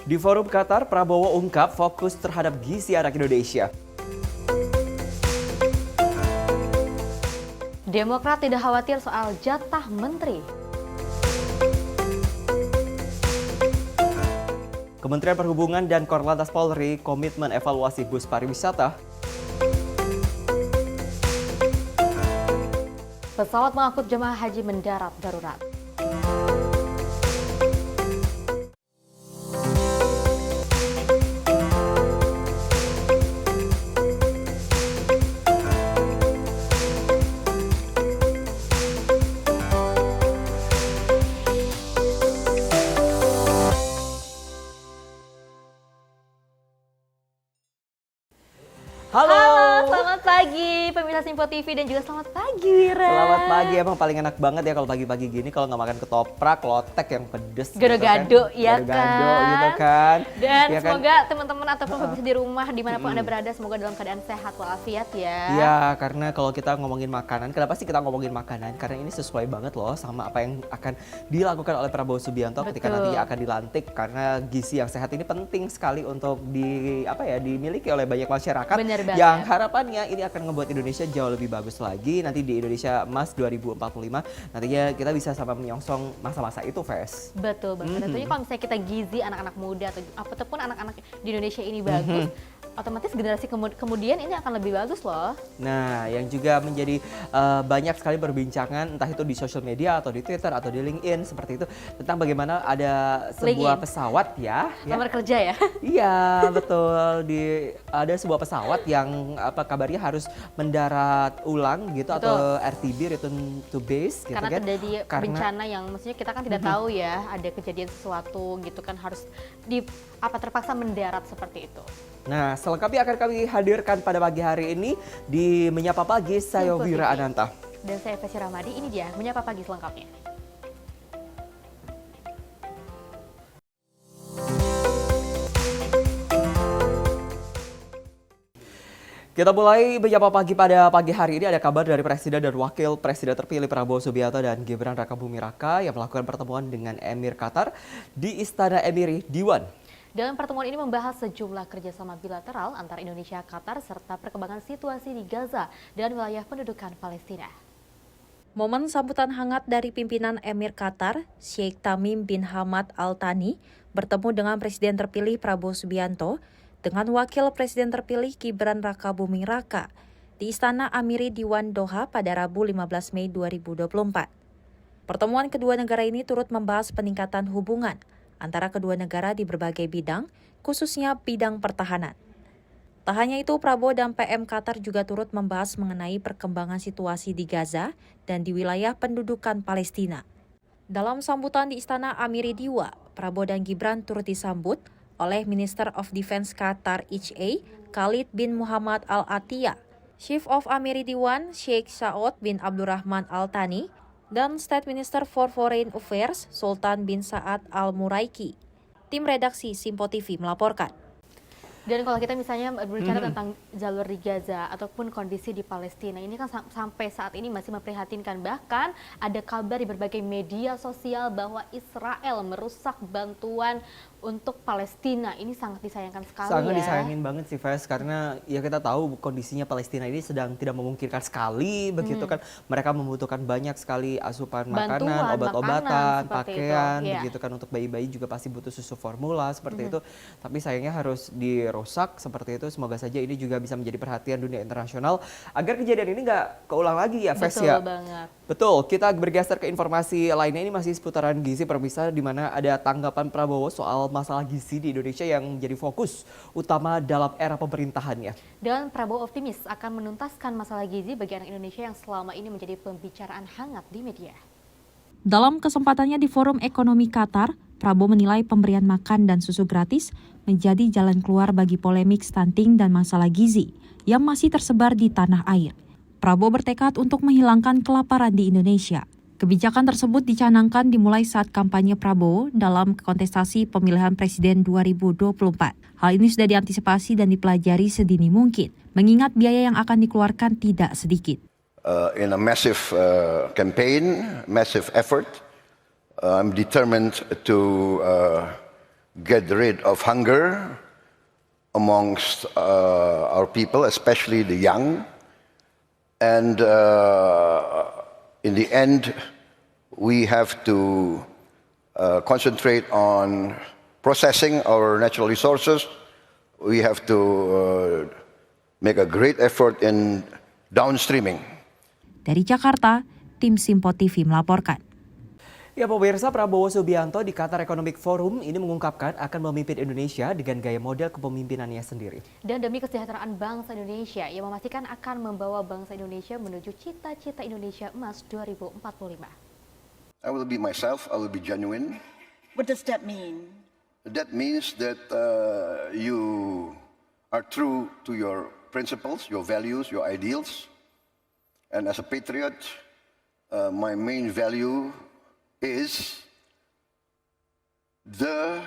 Di Forum Qatar, Prabowo ungkap fokus terhadap gizi anak Indonesia. Demokrat tidak khawatir soal jatah menteri. Kementerian Perhubungan dan Korlantas Polri komitmen evaluasi bus pariwisata. Pesawat mengangkut jemaah haji mendarat darurat. Halo. Selamat pagi pemirsa Simpo TV dan juga selamat pagi Wira. Selamat pagi, emang paling enak banget ya kalau pagi-pagi gini kalau nggak makan ketoprak, lotek yang pedes. Gado-gado, gitu kan. ya Gado-gado kan? gitu kan. Dan Ya kan? semoga teman-teman ataupun pemirsa di rumah dimanapun Anda berada semoga dalam keadaan sehat walafiat ya. Iya, karena kalau kita ngomongin makanan, kenapa sih kita ngomongin makanan? Karena ini sesuai banget loh sama apa yang akan dilakukan oleh Prabowo Subianto ketika Betul. nantinya akan dilantik. Karena gizi yang sehat ini penting sekali untuk dimiliki oleh banyak masyarakat. Bener banget. Yang harapannya ini akan membuat Indonesia jauh lebih bagus lagi. Nanti di Indonesia Emas 2045 nantinya kita bisa sama menyongsong masa-masa itu, Ves. Betul banget. Tentunya kalau misalnya kita gizi anak-anak muda atau apapun anak-anak di Indonesia ini bagus, otomatis generasi kemudian ini akan lebih bagus loh. Nah, yang juga menjadi banyak sekali perbincangan entah itu di sosial media atau di Twitter atau di LinkedIn seperti itu tentang bagaimana ada sebuah LinkedIn. pesawat ya. Lamar kerja ya. Iya, betul. Ada sebuah pesawat yang kabarnya harus mendarat ulang gitu Betul. atau RTB return to base gitu Karena kan. terjadi bencana yang maksudnya kita kan tidak tahu ya ada kejadian sesuatu gitu kan harus terpaksa mendarat seperti itu. Nah, selengkapnya akan kami hadirkan pada pagi hari ini di Menyapa Pagi, saya Simpo Wira TV. Ananta. Dan saya Vesy Ramadi, ini dia Menyapa Pagi selengkapnya. Kita mulai Menyapa Pagi pada pagi hari ini ada kabar dari Presiden dan Wakil Presiden terpilih Prabowo Subianto dan Gibran Rakabuming Raka yang melakukan pertemuan dengan Emir Qatar di Istana Emiri Diwan. Dalam pertemuan ini membahas sejumlah kerjasama bilateral antara Indonesia dan Qatar serta perkembangan situasi di Gaza dan wilayah pendudukan Palestina. Momen sambutan hangat dari pimpinan Emir Qatar, Sheikh Tamim bin Hamad Al Thani, bertemu dengan Presiden terpilih Prabowo Subianto dengan Wakil Presiden terpilih Gibran Rakabuming Raka di Istana Amiri Diwan Doha pada Rabu 15 Mei 2024. Pertemuan kedua negara ini turut membahas peningkatan hubungan antara kedua negara di berbagai bidang, khususnya bidang pertahanan. Tak hanya itu, Prabowo dan PM Qatar juga turut membahas mengenai perkembangan situasi di Gaza dan di wilayah pendudukan Palestina. Dalam sambutan di Istana Amiri Diwa, Prabowo dan Gibran turut disambut oleh Minister of Defense Qatar HA, Khalid bin Muhammad Al-Atiyah, Chief of Amiri Diwan, Sheikh Saud bin Abdurrahman Al Thani, dan State Minister for Foreign Affairs, Sultan bin Saad Al Muraiki. Tim redaksi Simpo TV melaporkan. Dan kalau kita misalnya berbicara tentang jalur di Gaza ataupun kondisi di Palestina, ini kan sampai saat ini masih memprihatinkan. Bahkan ada kabar di berbagai media sosial bahwa Israel merusak bantuan untuk Palestina. Ini sangat disayangkan sekali Sangat ya. disayangin banget sih, Ves, karena ya kita tahu kondisinya Palestina ini sedang tidak memungkinkan sekali begitu kan. Mereka membutuhkan banyak sekali asupan Bantuan, makanan, obat-obatan, makanan, seperti pakaian, itu. Iya. begitu kan, untuk bayi-bayi juga pasti butuh susu formula seperti itu. Tapi sayangnya harus dirusak seperti itu. Semoga saja ini juga bisa menjadi perhatian dunia internasional agar kejadian ini nggak keulang lagi ya, Ves. Betul Ya. banget. Betul, kita bergeser ke informasi lainnya, ini masih seputaran gizi pemirsa, di mana ada tanggapan Prabowo soal masalah gizi di Indonesia yang menjadi fokus utama dalam era pemerintahannya. Dan Prabowo optimis akan menuntaskan masalah gizi bagi anak Indonesia yang selama ini menjadi pembicaraan hangat di media. Dalam kesempatannya di Forum Ekonomi Qatar, Prabowo menilai pemberian makan dan susu gratis menjadi jalan keluar bagi polemik stunting dan masalah gizi yang masih tersebar di tanah air. Prabowo bertekad untuk menghilangkan kelaparan di Indonesia. Kebijakan tersebut dicanangkan dimulai saat kampanye Prabowo dalam kontestasi pemilihan presiden 2024. Hal ini sudah diantisipasi dan dipelajari sedini mungkin, mengingat biaya yang akan dikeluarkan tidak sedikit. In a massive campaign, massive effort, I'm determined to get rid of hunger amongst our people, especially the young. And in the end, we have to concentrate on processing our natural resources. We have to make a great effort in downstreaming. Dari Jakarta, tim Simpo TV melaporkan. Ya pemirsa, Prabowo Subianto di Qatar Economic Forum ini mengungkapkan akan memimpin Indonesia dengan gaya model kepemimpinannya sendiri. Dan demi kesejahteraan bangsa Indonesia, ia memastikan akan membawa bangsa Indonesia menuju cita-cita Indonesia Emas 2045. I will be myself, I will be genuine. What does that mean? That means that you are true to your principles, your values, your ideals. And as a patriot, my main value is the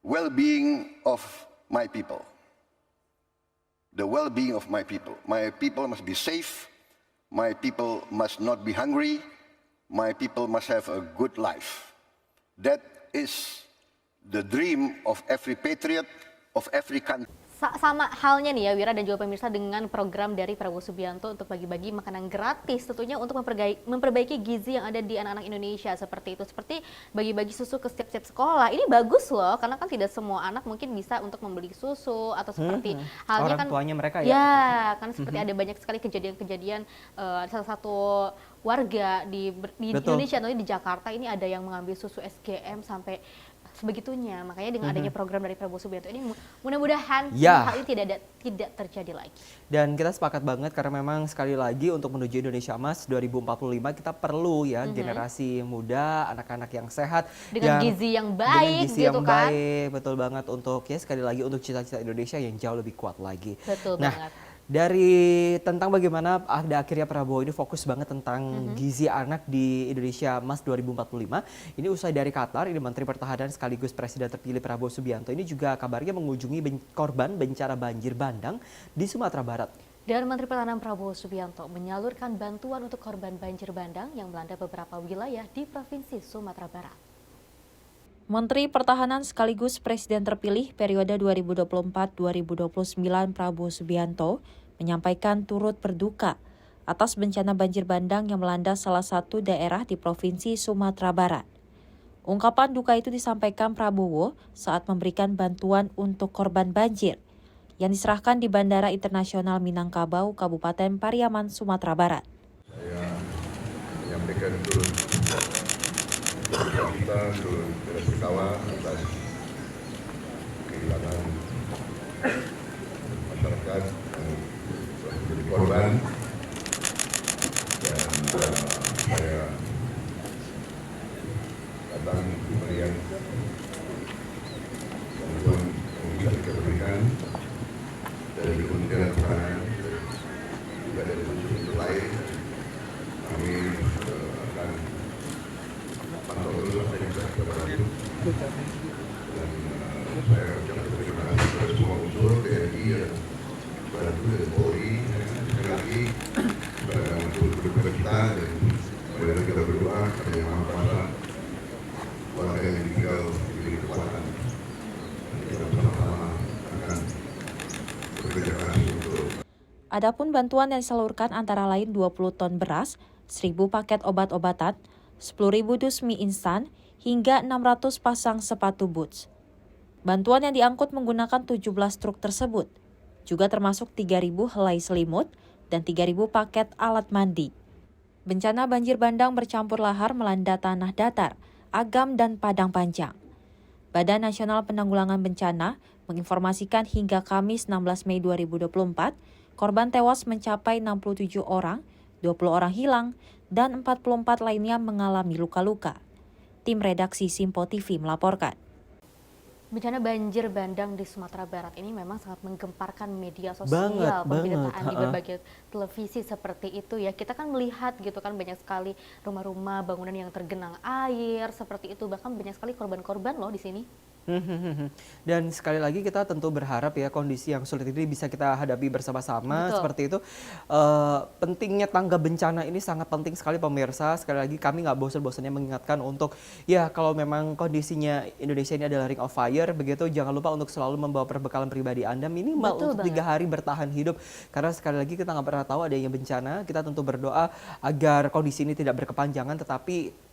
well-being of my people. The well-being of my people. My people must be safe. My people must not be hungry. My people must have a good life. That is the dream of every patriot, of every country. Sama halnya nih ya Wira dan juga pemirsa dengan program dari Prabowo Subianto untuk bagi-bagi makanan gratis tentunya untuk memperbaiki gizi yang ada di anak-anak Indonesia seperti itu. Seperti bagi-bagi susu ke setiap sekolah. Ini bagus loh karena kan tidak semua anak mungkin bisa untuk membeli susu atau seperti halnya orang kan tuanya mereka ya. Ya, kan seperti ada banyak sekali kejadian-kejadian salah satu warga di Indonesia atau di Jakarta ini ada yang mengambil susu SGM sampai sebegitunya. Makanya dengan adanya program dari Prabowo Subianto ini mudah-mudahan hal ini tidak terjadi lagi. Dan kita sepakat banget karena memang sekali lagi untuk menuju Indonesia Emas 2045 kita perlu ya generasi muda, anak-anak yang sehat dengan gizi yang baik baik, betul banget untuk ya sekali lagi untuk cita-cita Indonesia yang jauh lebih kuat lagi. Betul banget. Dari tentang bagaimana akhirnya Prabowo ini fokus banget tentang gizi anak di Indonesia Emas 2045. Ini usai dari Qatar, ini Menteri Pertahanan sekaligus Presiden terpilih Prabowo Subianto ini juga kabarnya mengunjungi korban bencana banjir bandang di Sumatera Barat. Dan Menteri Pertahanan Prabowo Subianto menyalurkan bantuan untuk korban banjir bandang yang melanda beberapa wilayah di Provinsi Sumatera Barat. Menteri Pertahanan sekaligus Presiden terpilih periode 2024-2029 Prabowo Subianto menyampaikan turut berduka atas bencana banjir bandang yang melanda salah satu daerah di Provinsi Sumatera Barat. Ungkapan duka itu disampaikan Prabowo saat memberikan bantuan untuk korban banjir yang diserahkan di Bandara Internasional Minangkabau, Kabupaten Pariaman, Sumatera Barat. Saya menyampaikan turut berkawan atas kehilangan masyarakat yang menjadi korban, dan saya datang memberikan bantuan yang bisa kita berikan dari Kementerian Pertahanan juga dari unsur lain. Kami akan pantau terus apa yang bisa kita bantu, dan saya ucapkan terima kasih kepada semua unsur TNI dan bantu dari Polri. Sekali lagi kepada unsur kita, dan kemudian kita berdoa kepada Yang Maha Kuasa, warga yang tinggal diberi kekuatan, dan kita bersama-sama akan bekerja keras untuk. Adapun bantuan yang disalurkan antara lain 20 ton beras, 1.000 paket obat-obatan, 10.000 dus mie instan, hingga 600 pasang sepatu boots. Bantuan yang diangkut menggunakan 17 truk tersebut, juga termasuk 3.000 helai selimut dan 3.000 paket alat mandi. Bencana banjir bandang bercampur lahar melanda tanah datar, Agam, dan Padang Panjang. Badan Nasional Penanggulangan Bencana menginformasikan hingga Kamis 16 Mei 2024, korban tewas mencapai 67 orang, 20 orang hilang, dan 44 lainnya mengalami luka-luka. Tim redaksi Simpo TV melaporkan. Bencana banjir bandang di Sumatera Barat ini memang sangat menggemparkan media sosial, pemberitaan di berbagai televisi seperti itu ya. Kita kan melihat gitu kan banyak sekali rumah-rumah, bangunan yang tergenang air seperti itu, bahkan banyak sekali korban-korban loh di sini. Dan sekali lagi kita tentu berharap ya kondisi yang sulit ini bisa kita hadapi bersama-sama Betul. seperti itu. Pentingnya tangga bencana ini sangat penting sekali pemirsa. Sekali lagi kami nggak bosan-bosannya mengingatkan untuk ya kalau memang kondisinya Indonesia ini adalah ring of fire begitu, jangan lupa untuk selalu membawa perbekalan pribadi Anda minimal Betul untuk banget. 3 hari bertahan hidup. Karena sekali lagi kita nggak pernah tahu adanya bencana. Kita tentu berdoa agar kondisi ini tidak berkepanjangan, tetapi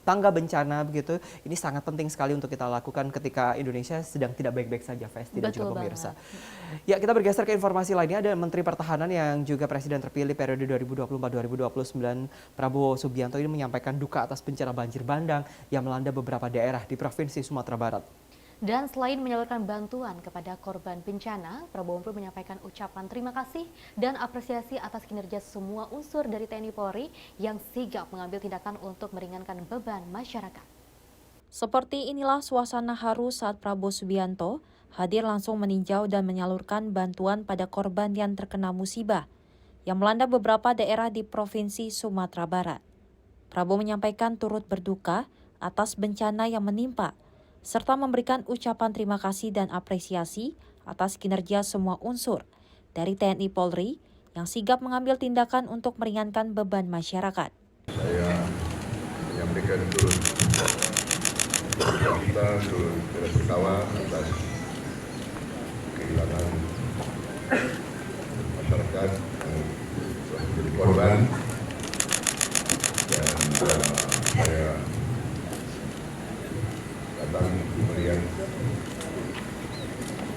tangga bencana begitu ini sangat penting sekali untuk kita lakukan ketika Indonesia sedang tidak baik-baik saja, Festi dan Betul juga pemirsa. banget. Ya, kita bergeser ke informasi lainnya. Ada Menteri Pertahanan yang juga Presiden terpilih periode 2024-2029 Prabowo Subianto ini menyampaikan duka atas bencana banjir bandang yang melanda beberapa daerah di Provinsi Sumatera Barat. Dan selain menyalurkan bantuan kepada korban bencana, Prabowo pun menyampaikan ucapan terima kasih dan apresiasi atas kinerja semua unsur dari TNI Polri yang sigap mengambil tindakan untuk meringankan beban masyarakat. Seperti inilah suasana haru saat Prabowo Subianto hadir langsung meninjau dan menyalurkan bantuan pada korban yang terkena musibah yang melanda beberapa daerah di Provinsi Sumatera Barat. Prabowo menyampaikan turut berduka atas bencana yang menimpa, serta memberikan ucapan terima kasih dan apresiasi atas kinerja semua unsur dari TNI Polri yang sigap mengambil tindakan untuk meringankan beban masyarakat. Saya menyampaikan turut kita turut berduka atas kehilangan masyarakat yang telah menjadi korban, dan saya datang memberikan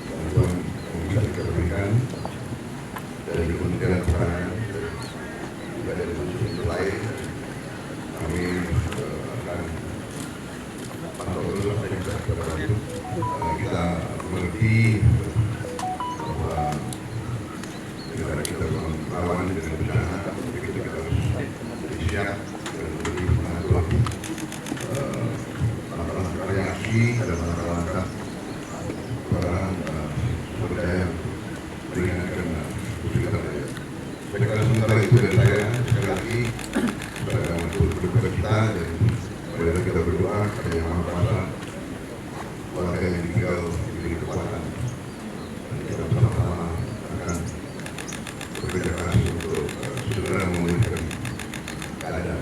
bantuan yang bisa kita berikan dari Kementerian Pertahanan juga dari unsur lain. Kami akan pantau terus apa yang bisa kita bantu. Kita mengerti bahwa negara kita melawan dengan bencana, tapi kita harus siap dan lebih mengatur langkah-langkah reaksi dan langkah-langkah sumber daya meringankan kesulitan daya. Saya kira sementara itu dari saya sekali lagi kepada untuk berduka kita, dan mari kita berdoa kepada Yang Maha Kuasa, keluarga yang tinggal diberi kekuatan, dan kita bersama-sama akan bekerja keras untuk segera memulihkan keadaan.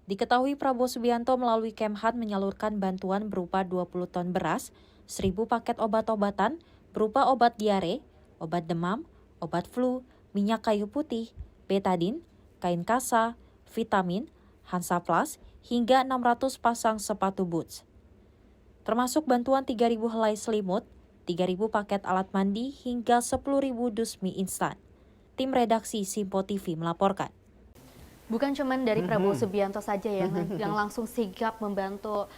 Diketahui Prabowo Subianto melalui Kemhan menyalurkan bantuan berupa 20 ton beras, 1.000 paket obat-obatan berupa obat diare, obat demam, obat flu, minyak kayu putih, betadin, kain kasa, vitamin, Hansaplast, hingga 600 pasang sepatu boots. Termasuk bantuan 3.000 helai selimut, 3.000 paket alat mandi, hingga 10.000 dus mie instan. Tim redaksi Simpo TV melaporkan. Bukan cuma dari Prabowo Subianto saja yang langsung sigap membantu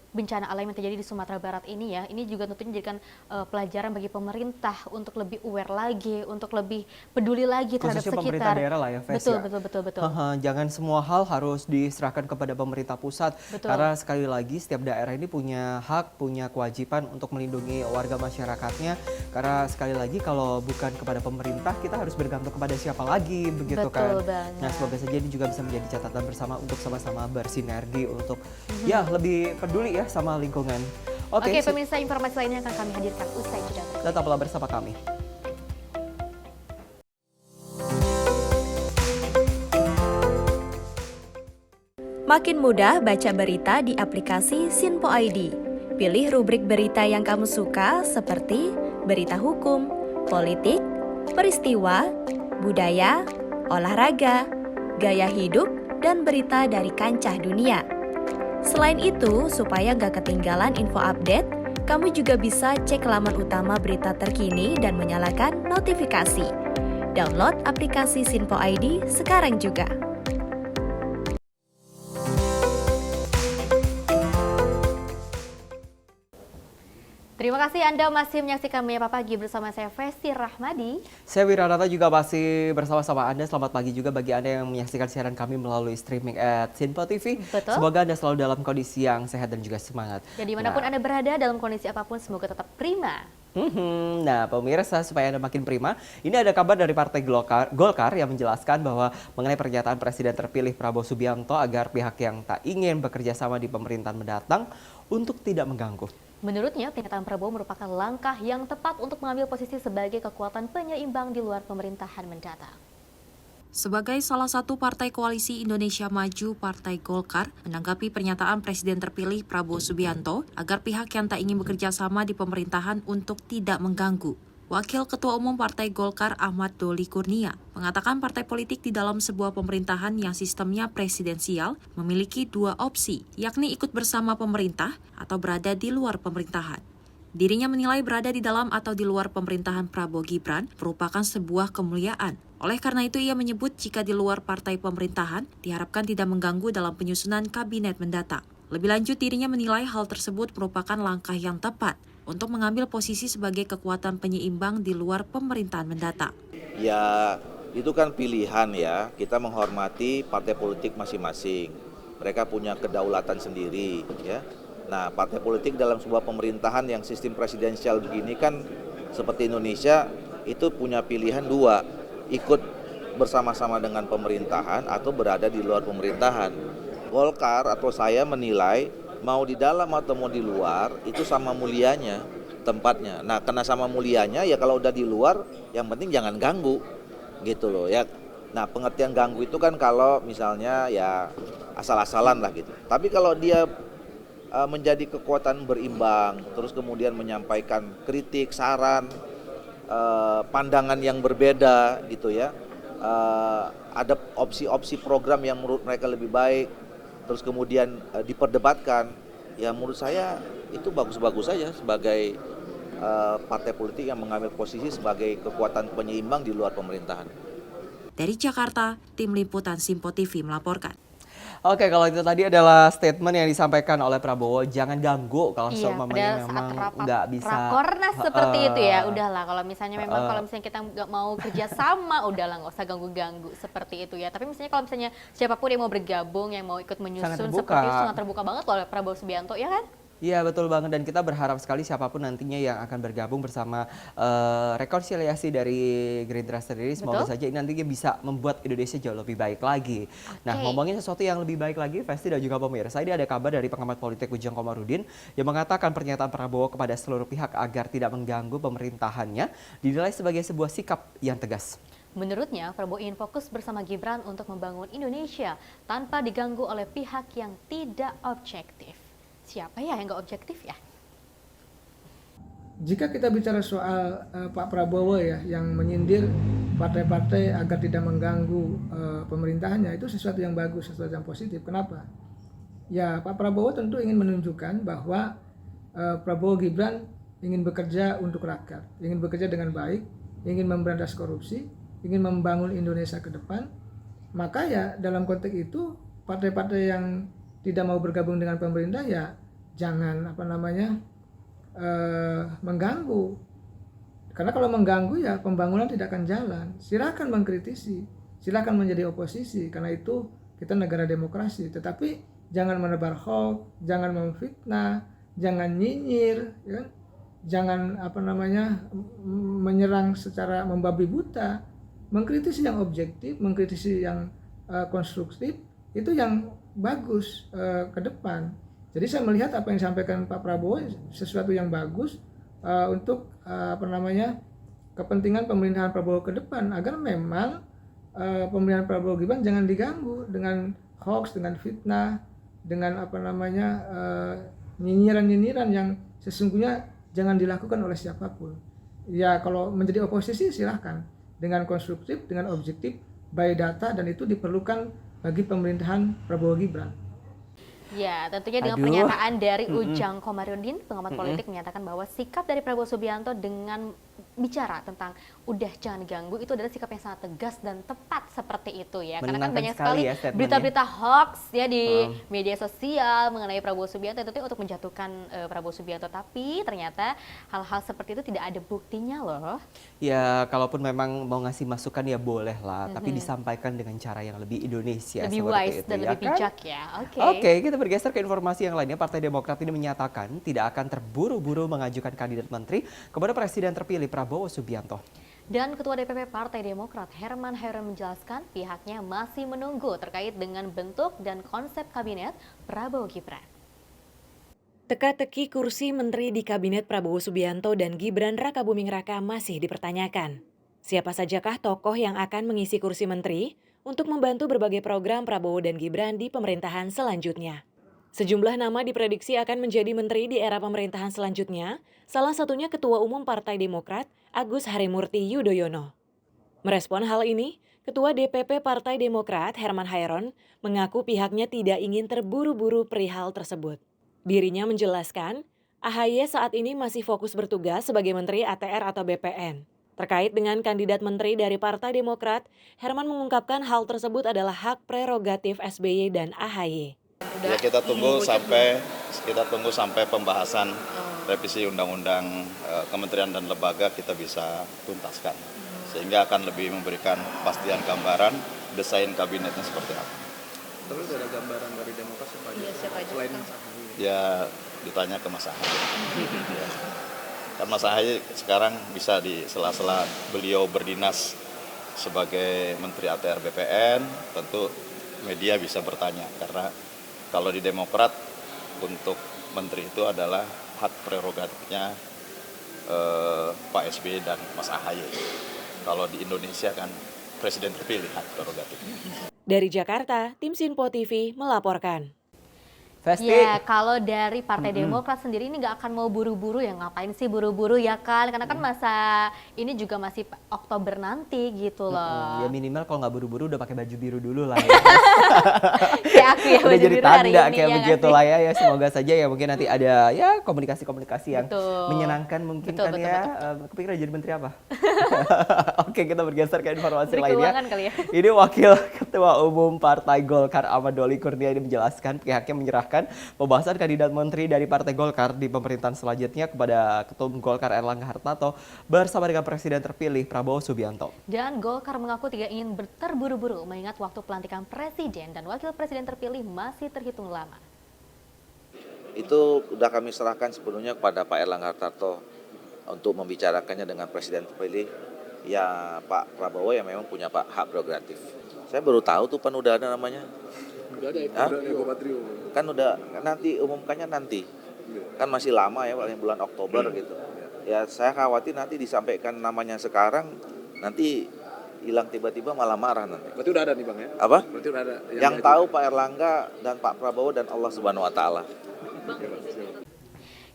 bencana alam yang terjadi di Sumatera Barat ini ya. Ini juga tentunya menjadikan pelajaran bagi pemerintah untuk lebih aware lagi, untuk lebih peduli lagi terhadap Khususnya sekitar. pemerintah daerah lah ya, Fes, Betul, ya. betul. Jangan semua hal harus diserahkan kepada pemerintah pusat. Betul. Karena sekali lagi setiap daerah ini punya hak, punya kewajiban untuk melindungi warga masyarakatnya. Karena sekali lagi kalau bukan kepada pemerintah, kita harus bergantung kepada siapa lagi, begitu Betul kan. banget. Nah, semoga saja ini juga bisa menjadi catatan bersama untuk sama-sama bersinergi untuk ya lebih peduli ya sama lingkungan. Oke, pemirsa, informasi lainnya akan kami hadirkan usai jeda. Tetaplah bersama kami. Makin mudah baca berita di aplikasi Sinpo ID. Pilih rubrik berita yang kamu suka seperti berita hukum, politik, peristiwa, budaya, olahraga, gaya hidup, dan berita dari kancah dunia. Selain itu, supaya nggak ketinggalan info update, kamu juga bisa cek laman utama berita terkini dan menyalakan notifikasi. Download aplikasi Sinpo ID sekarang juga. Terima kasih Anda masih menyaksikan Menyapa Pagi bersama saya Festi Rahmadi. Saya Wiranata juga masih bersama-sama Anda. Selamat pagi juga bagi Anda yang menyaksikan siaran kami melalui streaming at Sinpo TV. Betul. Semoga Anda selalu dalam kondisi yang sehat dan juga semangat. Dan dimanapun Anda berada, dalam kondisi apapun, semoga tetap prima. Nah, pemirsa, supaya Anda makin prima, ini ada kabar dari Partai Golkar yang menjelaskan bahwa mengenai pernyataan Presiden terpilih Prabowo Subianto agar pihak yang tak ingin bekerja sama di pemerintahan mendatang untuk tidak mengganggu. Menurutnya, pernyataan Prabowo merupakan langkah yang tepat untuk mengambil posisi sebagai kekuatan penyeimbang di luar pemerintahan mendatang. Sebagai salah satu partai koalisi Indonesia Maju, Partai Golkar menanggapi pernyataan Presiden terpilih Prabowo Subianto agar pihak yang tak ingin bekerja sama di pemerintahan untuk tidak mengganggu. Wakil Ketua Umum Partai Golkar Ahmad Doli Kurnia mengatakan partai politik di dalam sebuah pemerintahan yang sistemnya presidensial memiliki dua opsi, yakni ikut bersama pemerintah atau berada di luar pemerintahan. Dirinya menilai berada di dalam atau di luar pemerintahan Prabowo Gibran merupakan sebuah kemuliaan. Oleh karena itu ia menyebut jika di luar partai pemerintahan diharapkan tidak mengganggu dalam penyusunan kabinet mendatang. Lebih lanjut dirinya menilai hal tersebut merupakan langkah yang tepat untuk mengambil posisi sebagai kekuatan penyeimbang di luar pemerintahan mendatang. Ya, itu kan pilihan ya. Kita menghormati partai politik masing-masing. Mereka punya kedaulatan sendiri ya. Nah, partai politik dalam sebuah pemerintahan yang sistem presidensial begini kan seperti Indonesia itu punya pilihan dua, ikut bersama-sama dengan pemerintahan atau berada di luar pemerintahan. Golkar atau saya menilai mau di dalam atau mau di luar itu sama mulianya tempatnya. Nah, karena sama mulianya ya kalau udah di luar yang penting jangan ganggu gitu loh ya. Nah, pengertian ganggu itu kan kalau misalnya ya asal-asalan lah gitu. Tapi kalau dia menjadi kekuatan berimbang, terus kemudian menyampaikan kritik, saran, pandangan yang berbeda gitu ya. Ada opsi-opsi program yang menurut mereka lebih baik, terus kemudian diperdebatkan, ya menurut saya itu bagus-bagus saja sebagai partai politik yang mengambil posisi sebagai kekuatan penyeimbang di luar pemerintahan. Dari Jakarta, Tim Liputan Simpo TV melaporkan. Oke, kalau itu tadi adalah statement yang disampaikan oleh Prabowo, jangan ganggu kalau Iya, seumpamanya pada saat memang rapat nggak bisa. rakornas seperti itu ya, udahlah kalau misalnya memang kalau misalnya kita nggak mau kerja sama, udahlah nggak usah ganggu-ganggu seperti itu ya. Tapi misalnya kalau misalnya siapapun yang mau bergabung, yang mau ikut menyusun terbuka. seperti itu sangat terbuka banget oleh Prabowo Subianto ya kan? Iya betul banget, dan kita berharap sekali siapapun nantinya yang akan bergabung bersama rekonsiliasi dari Gerindra sendiri, semoga Betul. saja ini nantinya bisa membuat Indonesia jauh lebih baik lagi. Nah, ngomongin sesuatu yang lebih baik lagi, Festi dan juga pemirsa, ini ada kabar dari pengamat politik Ujang Komarudin yang mengatakan pernyataan Prabowo kepada seluruh pihak agar tidak mengganggu pemerintahannya dinilai sebagai sebuah sikap yang tegas. Menurutnya, Prabowo ingin fokus bersama Gibran untuk membangun Indonesia tanpa diganggu oleh pihak yang tidak objektif. Siapa ya yang nggak objektif ya? Jika kita bicara soal Pak Prabowo ya yang menyindir partai-partai agar tidak mengganggu pemerintahannya, itu sesuatu yang bagus, sesuatu yang positif. Kenapa? Ya, Pak Prabowo tentu ingin menunjukkan bahwa Prabowo Gibran ingin bekerja untuk rakyat, ingin bekerja dengan baik, ingin memberantas korupsi, ingin membangun Indonesia ke depan. Maka ya dalam konteks itu partai-partai yang tidak mau bergabung dengan pemerintah ya jangan mengganggu, karena kalau mengganggu ya pembangunan tidak akan jalan. Silakan mengkritisi, silakan menjadi oposisi, karena itu kita negara demokrasi, tetapi jangan menebar hoax, jangan memfitnah, jangan nyinyir ya, jangan menyerang secara membabi buta. Mengkritisi yang objektif, mengkritisi yang konstruktif, itu yang bagus ke depan. Jadi saya melihat apa yang disampaikan Pak Prabowo sesuatu yang bagus untuk kepentingan pemerintahan Prabowo ke depan, agar memang pemerintahan Prabowo Gibran jangan diganggu dengan hoax, dengan fitnah, dengan nyinyiran-nyinyiran yang sesungguhnya jangan dilakukan oleh siapapun. Ya kalau menjadi oposisi silahkan dengan konstruktif, dengan objektif, by data, dan itu diperlukan bagi pemerintahan Prabowo Gibran. Ya, tentunya dengan pernyataan dari Ujang Komarudin, pengamat politik, menyatakan bahwa sikap dari Prabowo Subianto dengan bicara tentang udah jangan ganggu itu adalah sikap yang sangat tegas dan tepat seperti itu ya. Karena kan banyak sekali ya berita-berita hoax ya di media sosial mengenai Prabowo Subianto, tentunya untuk menjatuhkan Prabowo Subianto, tapi ternyata hal-hal seperti itu tidak ada buktinya loh. Ya, kalaupun memang mau ngasih masukan ya boleh lah, tapi disampaikan dengan cara yang lebih Indonesia, lebih seperti wise itu, dan ya lebih kan? bijak ya. Oke, kita bergeser ke informasi yang lainnya. Partai Demokrat ini menyatakan tidak akan terburu-buru mengajukan kandidat menteri kepada Presiden terpilih Prabowo Subianto. Dan Ketua DPP Partai Demokrat Herman Hairon menjelaskan pihaknya masih menunggu terkait dengan bentuk dan konsep kabinet Prabowo Gibran. Teka-teki kursi menteri di Kabinet Prabowo Subianto dan Gibran Rakabuming Raka masih dipertanyakan. Siapa sajakah tokoh yang akan mengisi kursi menteri untuk membantu berbagai program Prabowo dan Gibran di pemerintahan selanjutnya? Sejumlah nama diprediksi akan menjadi menteri di era pemerintahan selanjutnya, salah satunya Ketua Umum Partai Demokrat, Agus Harimurti Yudhoyono. Merespon hal ini, Ketua DPP Partai Demokrat, Herman Hairon, mengaku pihaknya tidak ingin terburu-buru perihal tersebut. Dirinya menjelaskan, AHY saat ini masih fokus bertugas sebagai Menteri ATR atau BPN. Terkait dengan kandidat menteri dari Partai Demokrat, Herman mengungkapkan hal tersebut adalah hak prerogatif SBY dan AHY. Ya kita tunggu sampai pembahasan revisi undang-undang kementerian dan lembaga kita bisa tuntaskan. Sehingga akan lebih memberikan kepastian gambaran desain kabinetnya seperti apa. Terus ada gambaran dari Demokrat siapa aja? Selain Mas Ahaye. Ya ditanya ke Mas Ahaye. Ya. Kan Mas Ahaye sekarang bisa di sela-sela beliau berdinas sebagai Menteri ATR BPN, tentu media bisa bertanya karena kalau di Demokrat untuk menteri itu adalah hak prerogatifnya Pak SBY dan Mas Ahaye. Kalau di Indonesia kan presiden terpilih hak prerogatifnya. Dari Jakarta, tim Sinpo TV melaporkan. Festi. Ya, kalau dari Partai Demokrat sendiri ini nggak akan mau buru-buru ya, ngapain sih buru-buru ya kan? Karena kan masa ini juga masih Oktober nanti gitu loh. Ya minimal kalau nggak buru-buru udah pakai baju biru dulu lah ya. Kayak aku ya, Udah baju jadi biru hari tanda ini, kayak ya begitu nggak lah sih? ya. Semoga saja ya mungkin nanti ada ya komunikasi-komunikasi yang Betul. menyenangkan mungkin Betul, kan betul, ya. betul. Kepikiran jadi menteri apa? Oke, kita bergeser ke informasi Menteri lainnya. Keuangan kali ya. Ini Wakil Ketua Umum Partai Golkar Ahmad Doli Kurnia ini menjelaskan pihaknya menyerahkan pembahasan kandidat menteri dari Partai Golkar di pemerintahan selanjutnya kepada Ketua Umum Golkar Erlangga Hartarto bersama dengan Presiden terpilih Prabowo Subianto. Dan Golkar mengaku tidak ingin terburu-buru mengingat waktu pelantikan Presiden dan Wakil Presiden terpilih masih terhitung lama. Itu sudah kami serahkan sepenuhnya kepada Pak Erlangga Hartarto untuk membicarakannya dengan Presiden terpilih. Ya Pak Prabowo yang memang punya hak prerogatif. Saya baru tahu tuh udah ada namanya. Udah ada Ego Patrio. Kan udah nanti umumkannya nanti. Kan masih lama ya paling bulan Oktober gitu. Ya saya khawatir nanti disampaikan namanya sekarang nanti hilang tiba-tiba malah marah nanti. Berarti udah ada nih Bang ya? Apa? Berarti udah ada. Yang tahu Pak Erlangga dan Pak Prabowo dan Allah Subhanahu wa taala.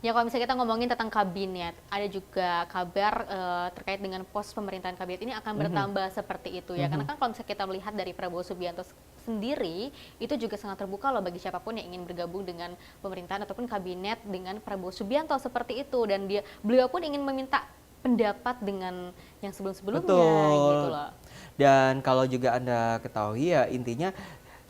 Ya kalau misalnya kita ngomongin tentang kabinet, ada juga kabar terkait dengan pos pemerintahan kabinet ini akan bertambah seperti itu ya. Karena kan kalau misalnya kita melihat dari Prabowo Subianto sendiri, itu juga sangat terbuka loh bagi siapapun yang ingin bergabung dengan pemerintahan ataupun kabinet dengan Prabowo Subianto seperti itu. Dan beliau pun ingin meminta pendapat dengan yang sebelum-sebelumnya gitu loh. Dan kalau juga Anda ketahui ya intinya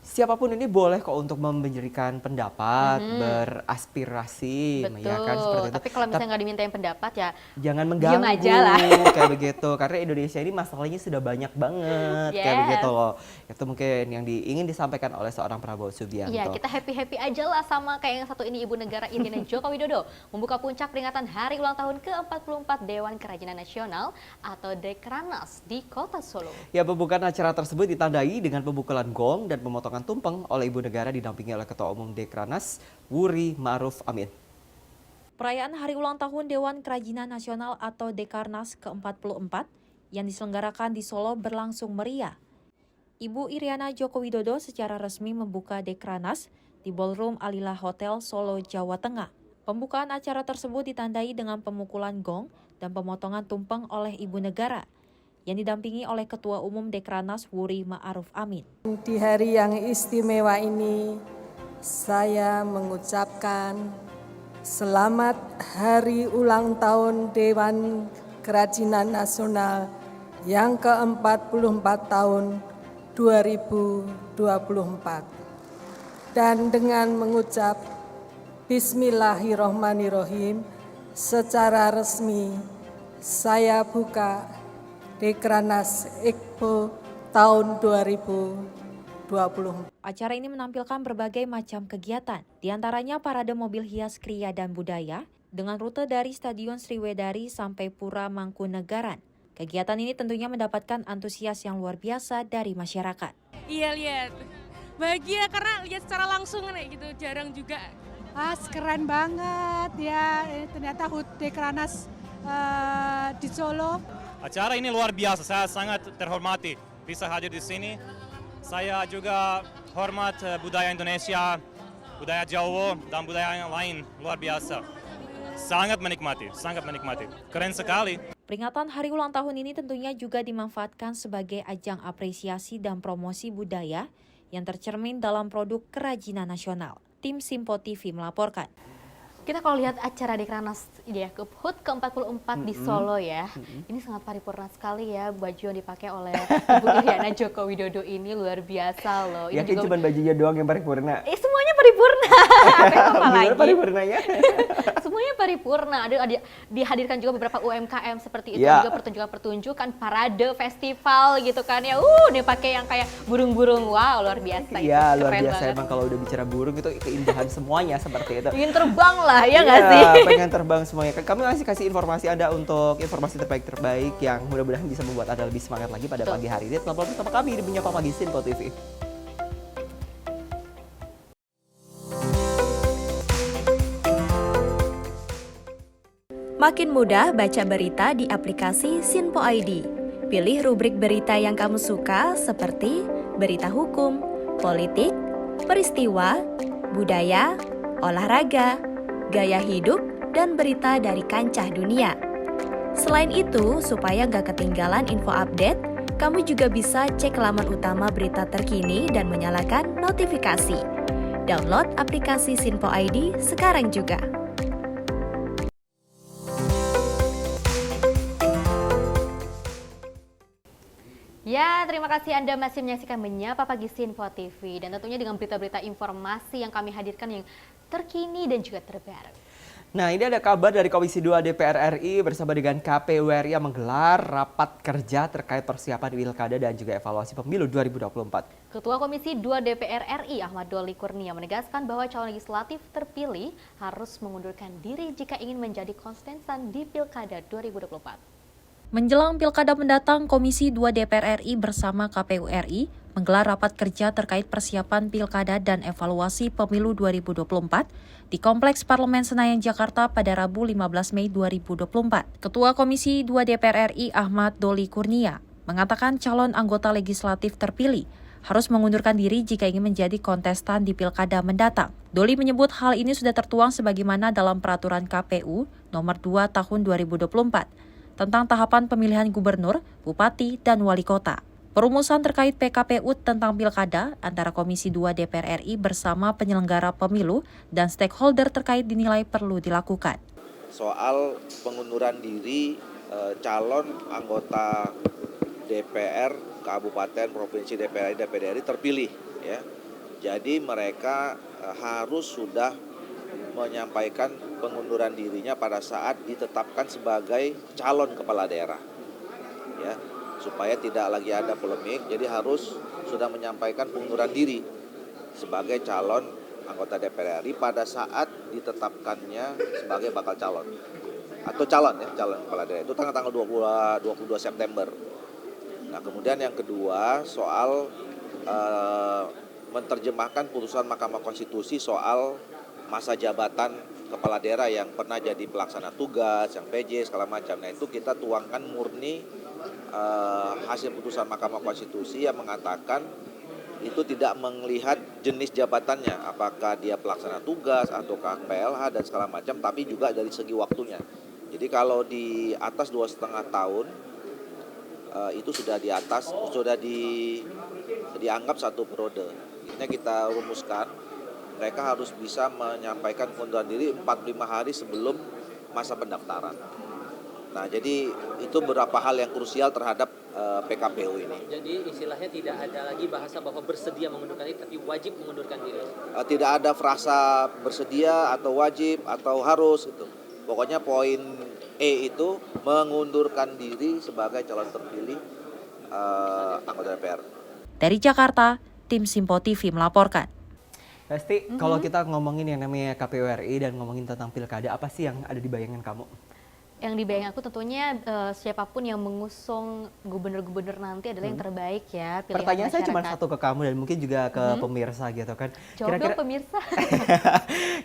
siapapun ini boleh kok untuk memberikan pendapat, beraspirasi, Betul. ya kan seperti itu. Tapi kalau misalnya nggak dimintain pendapat ya jangan diam mengganggu aja lah. kayak begitu. Karena Indonesia ini masalahnya sudah banyak banget kayak Yes. begitu loh. Itu mungkin yang ingin disampaikan oleh seorang Prabowo Subianto. Iya, kita happy-happy aja lah sama kayak yang satu ini Ibu Negara Iryana Joko Widodo membuka puncak peringatan Hari Ulang Tahun ke-44 Dewan Kerajinan Nasional atau Dekranasda di Kota Solo. Ya, pembukaan acara tersebut ditandai dengan pembukulan gong dan pemotongan tumpeng oleh Ibu Negara didampingi oleh Ketua Umum Dekranasda Wuri Ma'ruf Amin. Perayaan Hari Ulang Tahun Dewan Kerajinan Nasional atau Dekarnas ke-44 yang diselenggarakan di Solo berlangsung meriah. Ibu Iryana Joko Widodo secara resmi membuka Dekranas di Ballroom Alila Hotel Solo, Jawa Tengah. Pembukaan acara tersebut ditandai dengan pemukulan gong dan pemotongan tumpeng oleh Ibu Negara yang didampingi oleh Ketua Umum Dekranas Wuri Ma'ruf Amin. Di hari yang istimewa ini, saya mengucapkan selamat Hari Ulang Tahun Dewan Kerajinan Nasional yang ke-44 tahun 2024. Dan dengan mengucap Bismillahirrohmanirrohim, secara resmi saya buka Dekranas Expo tahun 2024. Acara ini menampilkan berbagai macam kegiatan, diantaranya parade mobil hias kriya dan budaya, dengan rute dari Stadion Sriwedari sampai Pura Mangkunegaran. Kegiatan ini tentunya mendapatkan antusias yang luar biasa dari masyarakat. Iya lihat, bahagia karena lihat secara langsung kayak gitu, jarang juga Keren banget ya, ternyata HUT Dekranasda di Solo. Acara ini luar biasa, saya sangat terhormati bisa hadir di sini. Saya juga hormat budaya Indonesia, budaya Jawa, dan budaya yang lain, luar biasa. Sangat menikmati, keren sekali. Peringatan hari ulang tahun ini tentunya juga dimanfaatkan sebagai ajang apresiasi dan promosi budaya yang tercermin dalam produk kerajinan nasional. Tim Simpo TV melaporkan. Kita kalau lihat acara Dekranas ya, HUT ke-44 di Solo ya, ini sangat paripurna sekali ya, baju yang dipakai oleh Ibu Iriana Joko Widodo ini luar biasa loh. Ini Yakin cuma bajunya doang yang paripurna? Semuanya paripurna. Apa lagi? Paripurnanya? Semuanya paripurna. Ada dihadirkan juga beberapa UMKM seperti itu, juga pertunjukan-pertunjukan, parade, festival gitu kan ya. Dia pakai yang kayak burung-burung, wow luar biasa. Iya luar biasa banget. Emang kalau udah bicara burung itu keindahan semuanya seperti itu. Ingin terbang lah ya nggak sih? Pengen terbang semuanya. Kami masih kasih informasi Anda untuk informasi terbaik yang mudah-mudahan bisa membuat Anda lebih semangat lagi pada pagi hari ini. Tetaplah bersama kami di Menyapa Pagi Sinpo TV. Makin mudah baca berita di aplikasi Sinpo ID. Pilih rubrik berita yang kamu suka seperti berita hukum, politik, peristiwa, budaya, olahraga, gaya hidup, dan berita dari kancah dunia. Selain itu, supaya gak ketinggalan info update, kamu juga bisa cek laman utama berita terkini dan menyalakan notifikasi. Download aplikasi Sinpo ID sekarang juga. Ya, terima kasih Anda masih menyaksikan Menyapa Pagi Sinpo TV. Dan tentunya dengan berita-berita informasi yang kami hadirkan yang terkini dan juga terbaru. Nah, ini ada kabar dari Komisi 2 DPR RI bersama dengan KPU RI yang menggelar rapat kerja terkait persiapan Pilkada dan juga evaluasi pemilu 2024. Ketua Komisi 2 DPR RI Ahmad Doli Kurnia menegaskan bahwa calon legislatif terpilih harus mengundurkan diri jika ingin menjadi kontestan di Pilkada 2024. Menjelang Pilkada mendatang, Komisi 2 DPR RI bersama KPU RI menggelar rapat kerja terkait persiapan Pilkada dan evaluasi pemilu 2024 di Kompleks Parlemen Senayan, Jakarta pada Rabu 15 Mei 2024. Ketua Komisi 2 DPR RI Ahmad Doli Kurnia mengatakan calon anggota legislatif terpilih harus mengundurkan diri jika ingin menjadi kontestan di Pilkada mendatang. Doli menyebut hal ini sudah tertuang sebagaimana dalam Peraturan KPU Nomor 2 Tahun 2024 tentang tahapan pemilihan gubernur, bupati, dan wali kota. Perumusan terkait PKPU tentang Pilkada antara Komisi 2 DPR RI bersama penyelenggara pemilu dan stakeholder terkait dinilai perlu dilakukan. Soal pengunduran diri calon anggota DPR, Kabupaten, Provinsi DPR RI, DPD RI terpilih. Ya. Jadi mereka harus sudah menyampaikan pengunduran dirinya pada saat ditetapkan sebagai calon kepala daerah, ya, supaya tidak lagi ada polemik. Jadi harus sudah menyampaikan pengunduran diri sebagai calon anggota DPR RI pada saat ditetapkannya sebagai bakal calon atau calon kepala daerah itu tanggal 22 September. Nah, kemudian yang kedua soal menerjemahkan putusan Mahkamah Konstitusi soal masa jabatan kepala daerah yang pernah jadi pelaksana tugas, yang PJ, segala macam. Nah itu kita tuangkan murni hasil putusan Mahkamah Konstitusi yang mengatakan itu tidak melihat jenis jabatannya, apakah dia pelaksana tugas atau PLH dan segala macam, tapi juga dari segi waktunya. Jadi kalau di atas 2,5 tahun itu sudah di atas, sudah dianggap satu periode. Ini kita rumuskan. Mereka harus bisa menyampaikan pengunduran diri 45 hari sebelum masa pendaftaran. Nah, jadi itu beberapa hal yang krusial terhadap PKPU ini. Jadi istilahnya tidak ada lagi bahasa bahwa bersedia mengundurkan diri, tapi wajib mengundurkan diri. Tidak ada frasa bersedia atau wajib atau harus gitu. Pokoknya poin E itu mengundurkan diri sebagai calon terpilih anggota DPR. Dari Jakarta, tim Simpo TV melaporkan. Pasti kalau kita ngomongin yang namanya KPU RI dan ngomongin tentang Pilkada, apa sih yang ada di bayangan kamu? Yang di bayang aku tentunya siapapun yang mengusung gubernur-gubernur nanti adalah yang terbaik ya. Pilihan Pertanyaan saya cuma masyarakat. satu ke kamu dan mungkin juga ke pemirsa gitu kan. Jawab dong pemirsa.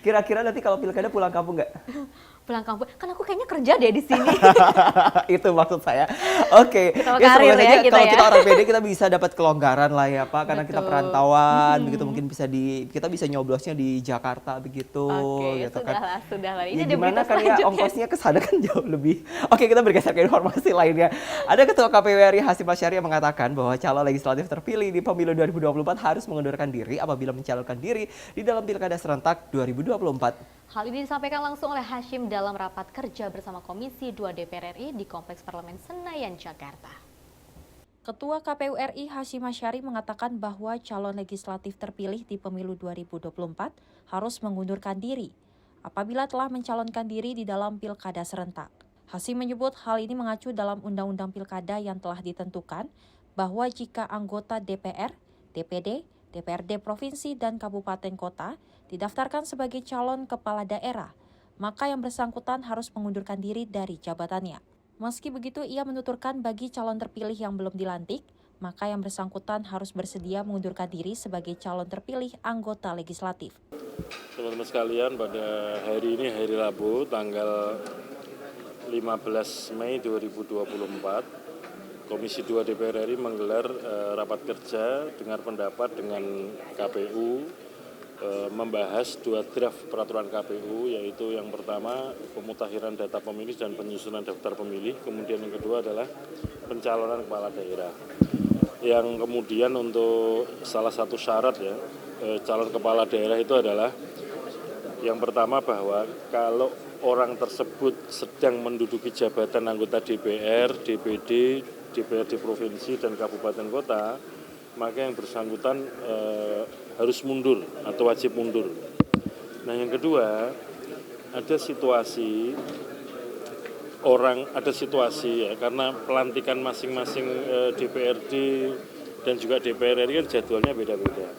Kira-kira nanti kalau pilkada pulang kampung nggak? Pulang kampung, kan aku kayaknya kerja deh di sini. Itu maksud saya. Oke. Kita Ya karir semoga ya, saja kita kalau ya. kita orang pede kita bisa dapat kelonggaran lah ya Pak, karena kita Betul. perantauan begitu, mungkin kita bisa nyoblosnya di Jakarta begitu Oke, gitu kan. sudahlah. Ya Ini ada gimana berita kan ya selanjutnya. ongkosnya ke sana kan jauh lebih. Oke, kita bergeser ke informasi lainnya. Ada Ketua KPU RI Hasyim Asyari yang mengatakan bahwa calon legislatif terpilih di pemilu 2024 harus mengundurkan diri apabila mencalonkan diri di dalam pilkada serentak 2024. Hal ini disampaikan langsung oleh Hasyim dalam rapat kerja bersama Komisi 2 DPR RI di Kompleks Parlemen Senayan, Jakarta. Ketua KPU RI Hasyim Asyari mengatakan bahwa calon legislatif terpilih di pemilu 2024 harus mengundurkan diri apabila telah mencalonkan diri di dalam pilkada serentak. Hasyim menyebut hal ini mengacu dalam Undang-Undang Pilkada yang telah ditentukan bahwa jika anggota DPR, DPD, DPRD Provinsi dan Kabupaten Kota didaftarkan sebagai calon kepala daerah, maka yang bersangkutan harus mengundurkan diri dari jabatannya. Meski begitu, ia menuturkan bagi calon terpilih yang belum dilantik, maka yang bersangkutan harus bersedia mengundurkan diri sebagai calon terpilih anggota legislatif. Teman-teman sekalian, pada hari ini, hari Rabu, tanggal 15 Mei 2024, Komisi 2 DPR RI menggelar rapat kerja dengar pendapat dengan KPU membahas 2 draft peraturan KPU, yaitu yang pertama pemutakhiran data pemilih dan penyusunan daftar pemilih, kemudian yang kedua adalah pencalonan kepala daerah. Yang kemudian untuk salah satu syarat ya calon kepala daerah itu adalah yang pertama bahwa kalau orang tersebut sedang menduduki jabatan anggota DPR, DPD, DPRD Provinsi dan Kabupaten Kota, maka yang bersangkutan harus mundur atau wajib mundur. Nah yang kedua, ada situasi ya, karena pelantikan masing-masing DPRD dan juga DPR RI kan jadwalnya beda-beda.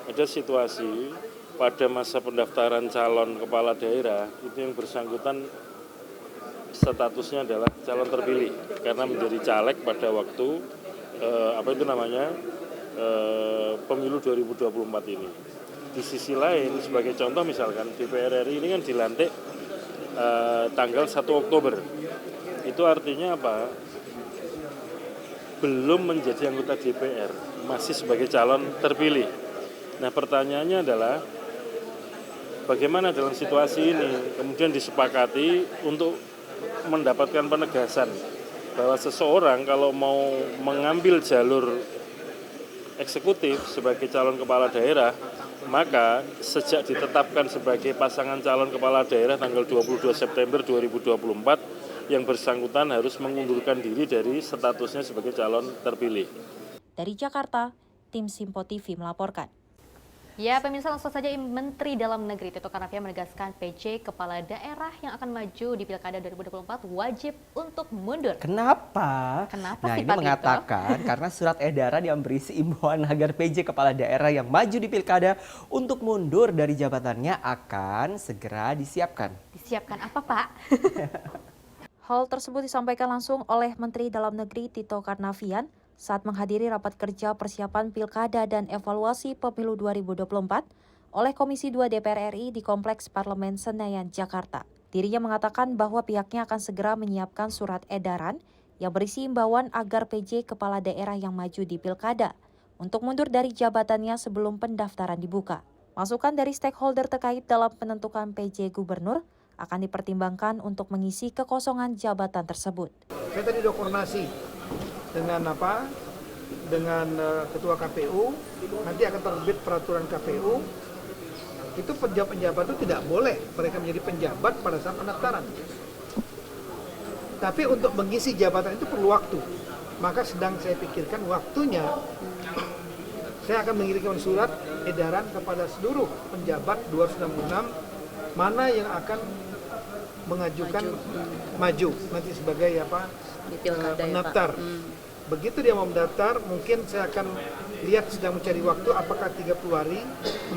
Ada situasi pada masa pendaftaran calon kepala daerah itu yang bersangkutan statusnya adalah calon terpilih karena menjadi caleg pada waktu pemilu 2024 ini. Di sisi lain, sebagai contoh misalkan DPR RI ini kan dilantik tanggal 1 Oktober. Itu artinya apa? Belum menjadi anggota DPR, masih sebagai calon terpilih. Nah pertanyaannya adalah bagaimana dalam situasi ini kemudian disepakati untuk mendapatkan penegasan bahwa seseorang kalau mau mengambil jalur eksekutif sebagai calon kepala daerah, maka sejak ditetapkan sebagai pasangan calon kepala daerah tanggal 22 September 2024, yang bersangkutan harus mengundurkan diri dari statusnya sebagai calon terpilih. Dari Jakarta, tim Simpo TV melaporkan. Ya, pemirsa, langsung saja Menteri Dalam Negeri Tito Karnavian menegaskan PJ kepala daerah yang akan maju di Pilkada 2024 wajib untuk mundur. Kenapa? Kenapa Nah, sih ini Pak mengatakan karena surat edaran yang berisi imbauan agar PJ kepala daerah yang maju di Pilkada untuk mundur dari jabatannya akan segera disiapkan. Disiapkan apa, Pak? Hal tersebut disampaikan langsung oleh Menteri Dalam Negeri Tito Karnavian saat menghadiri rapat kerja persiapan Pilkada dan evaluasi pemilu 2024 oleh Komisi 2 DPR RI di Kompleks Parlemen Senayan, Jakarta. Dirinya mengatakan bahwa pihaknya akan segera menyiapkan surat edaran yang berisi imbauan agar PJ kepala daerah yang maju di Pilkada untuk mundur dari jabatannya sebelum pendaftaran dibuka. Masukan dari stakeholder terkait dalam penentukan PJ Gubernur akan dipertimbangkan untuk mengisi kekosongan jabatan tersebut. Saya tadi udah koordinasi dengan ketua KPU, nanti akan terbit peraturan KPU. Itu penjabat itu tidak boleh mereka menjadi penjabat pada saat pendaftaran. Tapi untuk mengisi jabatan itu perlu waktu. Maka sedang saya pikirkan waktunya. Saya akan mengirimkan surat edaran kepada seluruh penjabat 266 mana yang akan mengajukan maju nanti sebagai pendaftar. Begitu dia mau mendaftar, mungkin saya akan lihat sedang mencari waktu apakah 30 hari,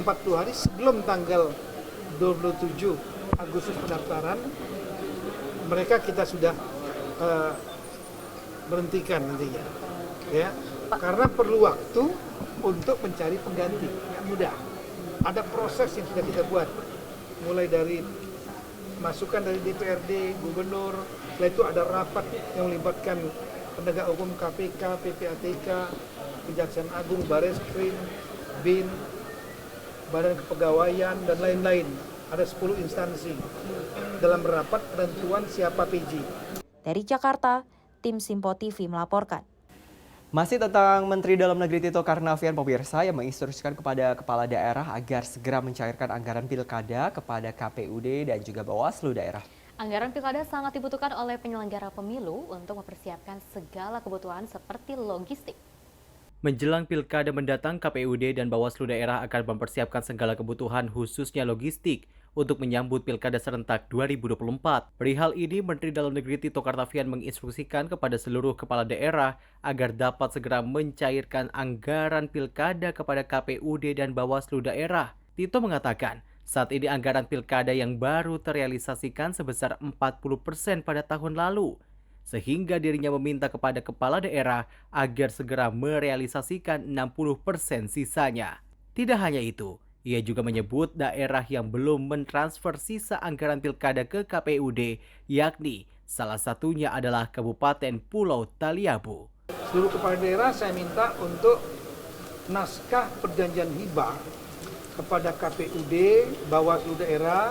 40 hari sebelum tanggal 27 Agustus pendaftaran, mereka kita sudah berhentikan nantinya, ya, karena perlu waktu untuk mencari pengganti, nggak mudah. Ada proses yang sudah kita buat, mulai dari masukan dari DPRD, gubernur, setelah itu ada rapat yang melibatkan penegak hukum KPK, PPATK, Kejaksaan Agung, Bareskrim, BIN, Badan Kepegawaian, dan lain-lain. Ada 10 instansi dalam rapat penentuan siapa PJ. Dari Jakarta, tim Simpo TV melaporkan. Masih tentang Menteri Dalam Negeri Tito Karnavian, pemirsa, yang menginstruksikan kepada kepala daerah agar segera mencairkan anggaran pilkada kepada KPUD dan juga Bawaslu daerah. Anggaran pilkada sangat dibutuhkan oleh penyelenggara pemilu untuk mempersiapkan segala kebutuhan seperti logistik. Menjelang pilkada mendatang, KPUD dan Bawaslu daerah akan mempersiapkan segala kebutuhan khususnya logistik untuk menyambut pilkada serentak 2024. Perihal ini, Menteri Dalam Negeri Tito Karnavian menginstruksikan kepada seluruh kepala daerah agar dapat segera mencairkan anggaran pilkada kepada KPUD dan Bawaslu daerah. Tito mengatakan, saat ini anggaran pilkada yang baru terrealisasikan sebesar 40% pada tahun lalu, sehingga dirinya meminta kepada kepala daerah agar segera merealisasikan 60% sisanya. Tidak hanya itu, ia juga menyebut daerah yang belum mentransfer sisa anggaran pilkada ke KPUD, yakni salah satunya adalah Kabupaten Pulau Taliabu. Seluruh kepala daerah saya minta untuk naskah perjanjian hibah kepada KPUD, Bawaslu daerah,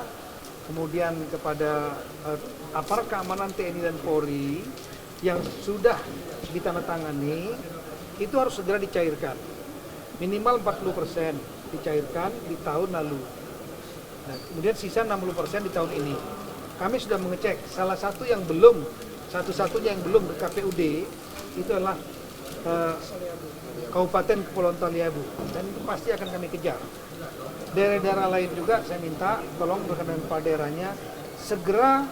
kemudian kepada aparat keamanan TNI dan Polri yang sudah ditandatangani, itu harus segera dicairkan. Minimal 40% dicairkan di tahun lalu. Nah, kemudian sisa 60% di tahun ini. Kami sudah mengecek, salah satu yang belum, satu-satunya yang belum ke KPUD, itu adalah Kabupaten Kepulauan Taliabu. Dan itu pasti akan kami kejar. Daerah-daerah lain juga saya minta tolong berkenan kepala daerahnya segera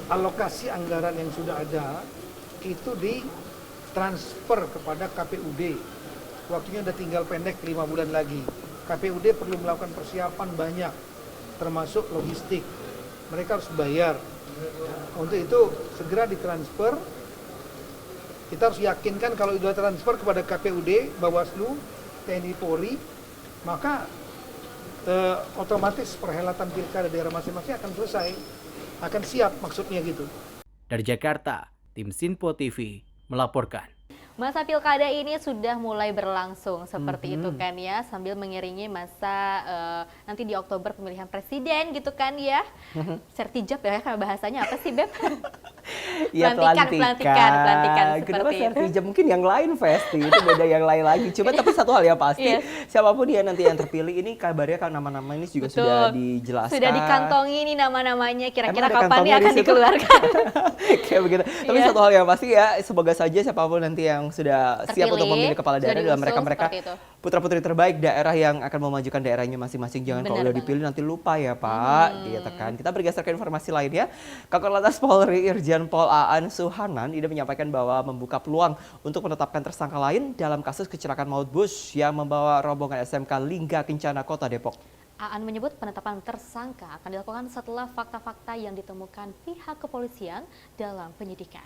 alokasi anggaran yang sudah ada itu ditransfer kepada KPUD. Waktunya udah tinggal pendek 5 bulan lagi. KPUD perlu melakukan persiapan banyak, termasuk logistik. Mereka harus bayar. Untuk itu segera ditransfer. Kita harus yakinkan kalau sudah transfer kepada KPUD, Bawaslu, TNI Polri, maka otomatis perhelatan pilkada daerah masing-masing akan selesai, akan siap maksudnya gitu. Dari Jakarta, tim Simpo TV melaporkan. Masa pilkada ini sudah mulai berlangsung seperti itu kan ya, sambil mengiringi masa nanti di Oktober pemilihan presiden gitu kan ya. Sertijab ya, karena bahasanya apa sih Beb? Ya, pelantikan seperti kenapa itu. sertijab? Mungkin yang lain Festi, itu beda yang lain lagi. Coba tapi satu hal yang pasti, siapapun dia nanti yang terpilih ini kabarnya kan nama-nama ini juga sudah dijelaskan. Sudah dikantongi nih nama-namanya, kira-kira Emang ada kapan nih kantongnya akan di situ? dikeluarkan. Kayak begitu. Tapi satu hal yang pasti ya, semoga saja siapapun nanti yang sudah siap untuk memilih kepala daerah dalam mereka putra-putri terbaik daerah yang akan memajukan daerahnya masing-masing. Jangan kalau udah dipilih nanti lupa ya Pak, gitu kan. Kita bergeser ke informasi lainnya. Kakor Lantas Polri Irjen Pol Aan Suhanan ini menyampaikan bahwa membuka peluang untuk menetapkan tersangka lain dalam kasus kecelakaan maut bus yang membawa rombongan SMK Lingga Kencana Kota Depok. Aan menyebut penetapan tersangka akan dilakukan setelah fakta-fakta yang ditemukan pihak kepolisian dalam penyidikan.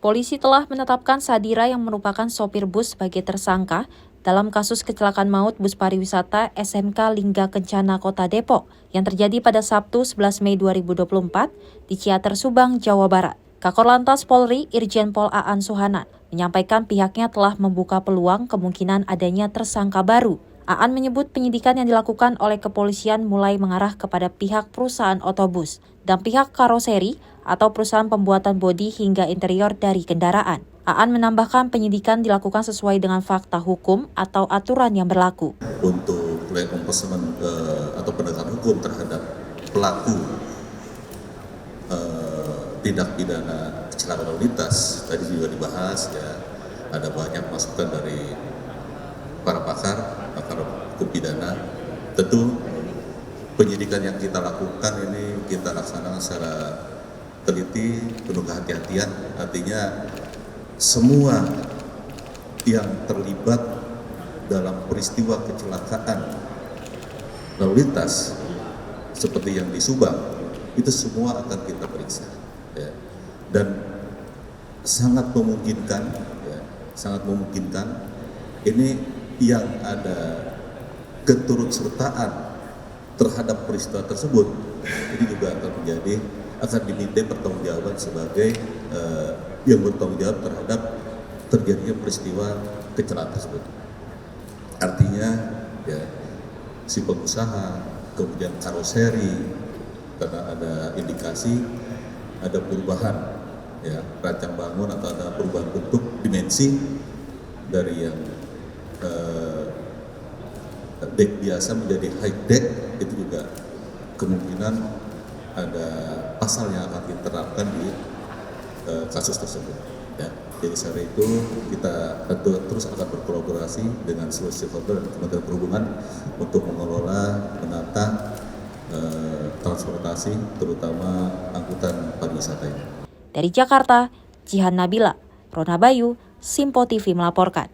Polisi telah menetapkan Sadira yang merupakan sopir bus sebagai tersangka dalam kasus kecelakaan maut bus pariwisata SMK Lingga Kencana Kota Depok yang terjadi pada Sabtu 11 Mei 2024 di Ciater Subang, Jawa Barat. Kakor Lantas Polri Irjen Pol Aan Suhanan menyampaikan pihaknya telah membuka peluang kemungkinan adanya tersangka baru. Aan menyebut penyidikan yang dilakukan oleh kepolisian mulai mengarah kepada pihak perusahaan otobus dan pihak karoseri atau perusahaan pembuatan bodi hingga interior dari kendaraan. Aan menambahkan penyidikan dilakukan sesuai dengan fakta hukum atau aturan yang berlaku. Untuk law enforcement atau penegakan hukum terhadap pelaku tindak pidana kecelakaan lalu lintas tadi juga dibahas ya, ada banyak masukan dari para pakar hukum pidana. Tentu penyidikan yang kita lakukan ini kita laksanakan secara teliti, penuh kehati-hatian. Artinya semua yang terlibat dalam peristiwa kecelakaan lalu lintas seperti yang di Subang itu semua akan kita periksa. Ya. Dan sangat memungkinkan, ya, sangat memungkinkan ini yang ada keturutsertaan terhadap peristiwa tersebut, ini juga akan diminta pertanggungjawaban sebagai yang bertanggung jawab terhadap terjadinya peristiwa kecelakaan tersebut. Artinya, ya, si pengusaha, kemudian karoseri, karena ada indikasi ada perubahan, ya, rancang bangun atau ada perubahan bentuk dimensi dari yang deck biasa menjadi high deck, itu juga kemungkinan ada pasal yang akan diterapkan di kasus tersebut. Ya. Jadi secara itu kita tentu terus akan berkolaborasi dengan seluruh stakeholder dan Kementerian Perhubungan untuk mengelola, menata transportasi, terutama angkutan pariwisata ini. Dari Jakarta, Jihan Nabila, Rona Bayu, Simpo TV melaporkan.